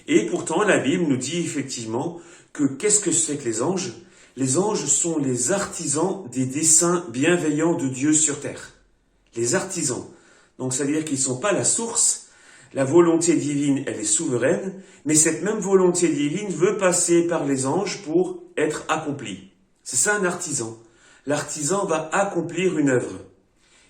Et pourtant, la Bible nous dit effectivement que qu'est-ce que c'est que les anges ? Les anges sont les artisans des desseins bienveillants de Dieu sur terre. Les artisans. Donc, ça veut dire qu'ils ne sont pas la source. La volonté divine, elle est souveraine, mais cette même volonté divine veut passer par les anges pour être accomplie. C'est ça un artisan. L'artisan va accomplir une œuvre.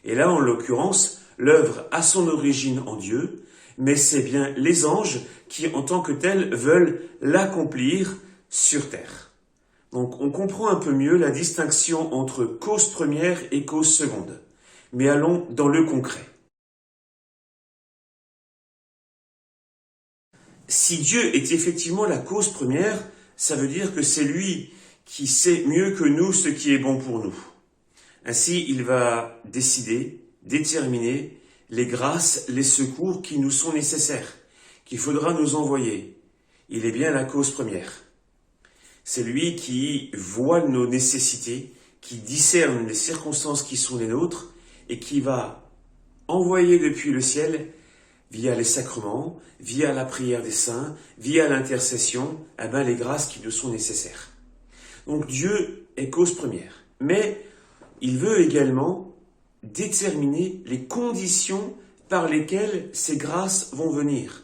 Et là, en l'occurrence, l'œuvre a son origine en Dieu, mais c'est bien les anges qui, en tant que tels, veulent l'accomplir sur terre. Donc, on comprend un peu mieux la distinction entre cause première et cause seconde. Mais allons dans le concret. Si Dieu est effectivement la cause première, ça veut dire que c'est lui qui sait mieux que nous ce qui est bon pour nous. Ainsi, il va décider, déterminer les grâces, les secours qui nous sont nécessaires, qu'il faudra nous envoyer. Il est bien la cause première. C'est lui qui voit nos nécessités, qui discerne les circonstances qui sont les nôtres et qui va envoyer depuis le ciel, via les sacrements, via la prière des saints, via l'intercession, les grâces qui nous sont nécessaires. Donc Dieu est cause première. Mais il veut également déterminer les conditions par lesquelles ces grâces vont venir.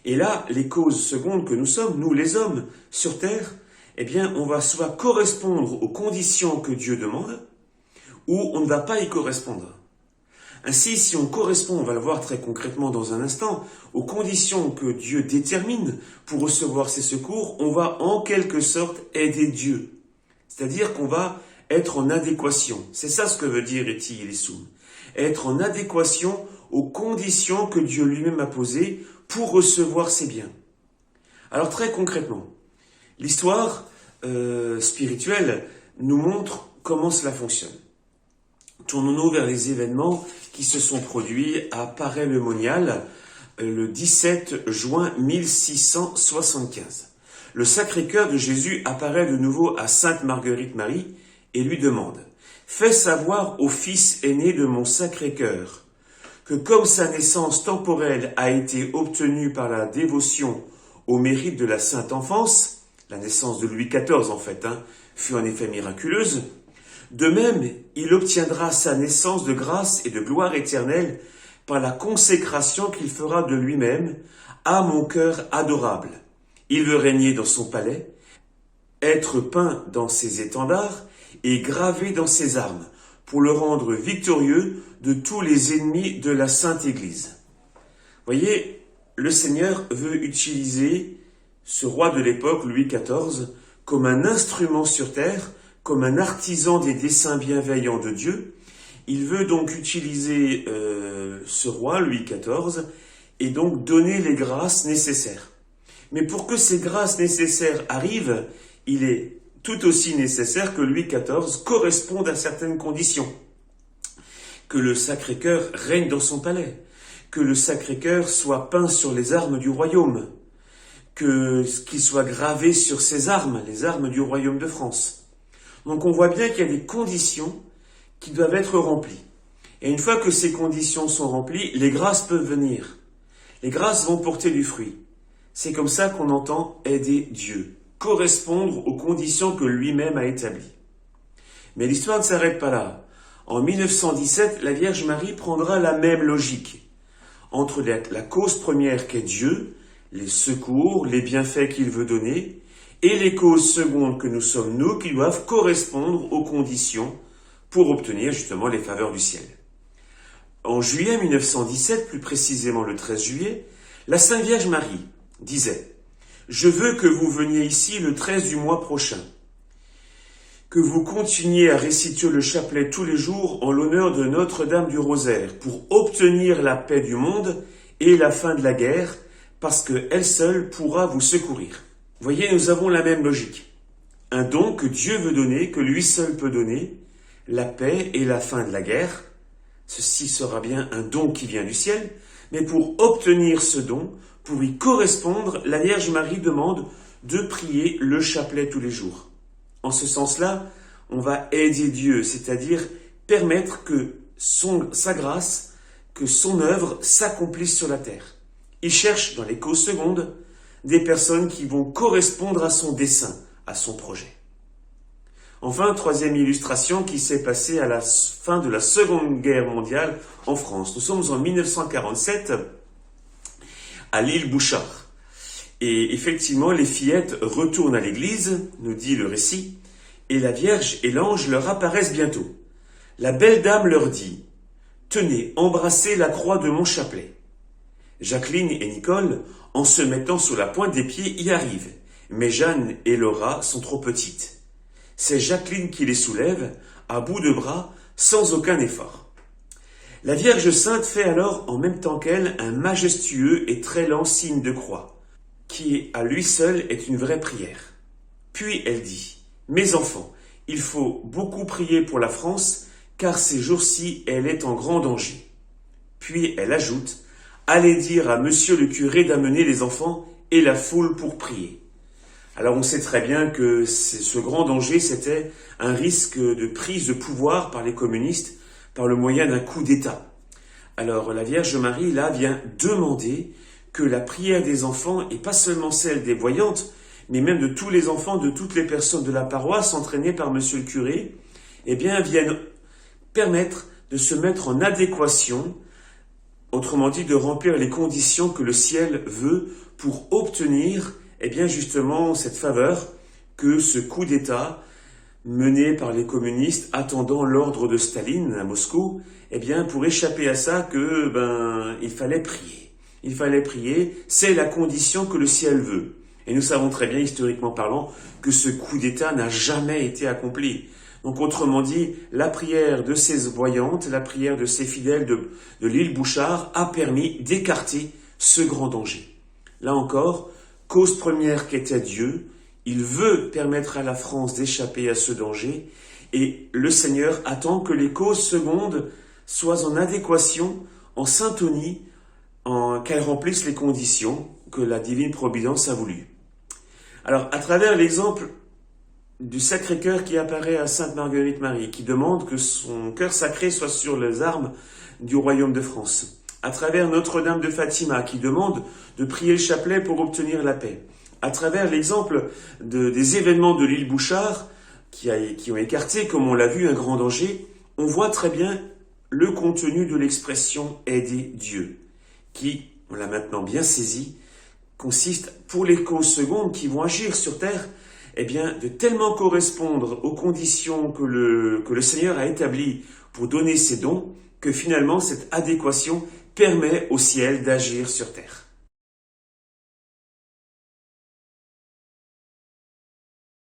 Et là, les causes secondes que nous sommes, nous les hommes, sur terre, eh bien, on va soit correspondre aux conditions que Dieu demande, ou on ne va pas y correspondre. Ainsi, si on correspond, on va le voir très concrètement dans un instant, aux conditions que Dieu détermine pour recevoir ses secours, on va en quelque sorte aider Dieu. C'est-à-dire qu'on va être en adéquation. C'est ça ce que veut dire Eti Ilesum. Être en adéquation aux conditions que Dieu lui-même a posées pour recevoir ses biens. Alors très concrètement, l'histoire spirituelle nous montre comment cela fonctionne. Tournons-nous vers les événements qui se sont produits à Paray-le-Monial le 17 juin 1675. Le Sacré-Cœur de Jésus apparaît de nouveau à Sainte Marguerite Marie et lui demande « Fais savoir au fils aîné de mon Sacré-Cœur que comme sa naissance temporelle a été obtenue par la dévotion au mérite de la Sainte Enfance, la naissance de Louis XIV en fait, fut en effet miraculeuse, de même, il obtiendra sa naissance de grâce et de gloire éternelle par la consécration qu'il fera de lui-même à mon cœur adorable. Il veut régner dans son palais, être peint dans ses étendards et gravé dans ses armes, pour le rendre victorieux de tous les ennemis de la Sainte Église. Voyez, le Seigneur veut utiliser ce roi de l'époque, Louis XIV, comme un instrument sur terre, comme un artisan des desseins bienveillants de Dieu. Il veut donc utiliser ce roi, Louis XIV, et donc donner les grâces nécessaires. Mais pour que ces grâces nécessaires arrivent, il est tout aussi nécessaire que Louis XIV corresponde à certaines conditions. Que le Sacré-Cœur règne dans son palais, que le Sacré-Cœur soit peint sur les armes du royaume, qu'il soit gravé sur ses armes, les armes du royaume de France. Donc on voit bien qu'il y a des conditions qui doivent être remplies. Et une fois que ces conditions sont remplies, les grâces peuvent venir. Les grâces vont porter du fruit. C'est comme ça qu'on entend aider Dieu, correspondre aux conditions que lui-même a établies. Mais l'histoire ne s'arrête pas là. En 1917, la Vierge Marie prendra la même logique. Entre la cause première qu'est Dieu, les secours, les bienfaits qu'il veut donner, et les causes secondes que nous sommes nous qui doivent correspondre aux conditions pour obtenir justement les faveurs du ciel. En juillet 1917, plus précisément le 13 juillet, la Sainte Vierge Marie disait « Je veux que vous veniez ici le 13 du mois prochain, que vous continuiez à réciter le chapelet tous les jours en l'honneur de Notre-Dame du Rosaire pour obtenir la paix du monde et la fin de la guerre, parce qu'elle seule pourra vous secourir. » Voyez, nous avons la même logique. Un don que Dieu veut donner, que lui seul peut donner, la paix et la fin de la guerre. Ceci sera bien un don qui vient du ciel, mais pour obtenir ce don, pour y correspondre, la Vierge Marie demande de prier le chapelet tous les jours. En ce sens-là, on va aider Dieu, c'est-à-dire permettre que sa grâce, que son œuvre s'accomplisse sur la terre. Il cherche dans les causes secondes des personnes qui vont correspondre à son dessein, à son projet. Enfin, troisième illustration qui s'est passée à la fin de la Seconde Guerre mondiale en France. Nous sommes en 1947 à l'île Bouchard. Et effectivement, les fillettes retournent à l'église, nous dit le récit, et la Vierge et l'ange leur apparaissent bientôt. La belle dame leur dit « Tenez, embrassez la croix de mon chapelet. » Jacqueline et Nicole, en se mettant sur la pointe des pieds, y arrivent, mais Jeanne et Laura sont trop petites. C'est Jacqueline qui les soulève, à bout de bras, sans aucun effort. La Vierge Sainte fait alors, en même temps qu'elle, un majestueux et très lent signe de croix, qui, à lui seul, est une vraie prière. Puis elle dit « Mes enfants, il faut beaucoup prier pour la France, car ces jours-ci, elle est en grand danger. » Puis elle ajoute « Allez dire à monsieur le curé d'amener les enfants et la foule pour prier. » Alors on sait très bien que ce grand danger, c'était un risque de prise de pouvoir par les communistes par le moyen d'un coup d'État. Alors la Vierge Marie, là, vient demander que la prière des enfants, et pas seulement celle des voyantes, mais même de tous les enfants, de toutes les personnes de la paroisse entraînées par monsieur le curé, eh bien, viennent permettre de se mettre en adéquation autrement dit de remplir les conditions que le ciel veut pour obtenir, eh bien justement, cette faveur que ce coup d'État mené par les communistes attendant l'ordre de Staline à Moscou, eh bien pour échapper à ça il fallait prier. Il fallait prier, c'est la condition que le ciel veut. Et nous savons très bien, historiquement parlant, que ce coup d'État n'a jamais été accompli. Donc autrement dit, la prière de ces voyantes, la prière de ces fidèles de l'île Bouchard a permis d'écarter ce grand danger. Là encore, cause première qu'était Dieu, il veut permettre à la France d'échapper à ce danger, et le Seigneur attend que les causes secondes soient en adéquation, en syntonie, qu'elles remplissent les conditions que la divine providence a voulu. Alors, à travers l'exemple du Sacré-Cœur qui apparaît à Sainte Marguerite Marie, qui demande que son cœur sacré soit sur les armes du royaume de France, à travers Notre-Dame de Fatima, qui demande de prier le chapelet pour obtenir la paix, à travers l'exemple des événements de l'île Bouchard, qui ont écarté, comme on l'a vu, un grand danger, on voit très bien le contenu de l'expression « aider Dieu », qui, on l'a maintenant bien saisi, consiste, pour les causes secondes qui vont agir sur terre, eh bien, de tellement correspondre aux conditions que le Seigneur a établies pour donner ses dons, que finalement, cette adéquation permet au ciel d'agir sur terre.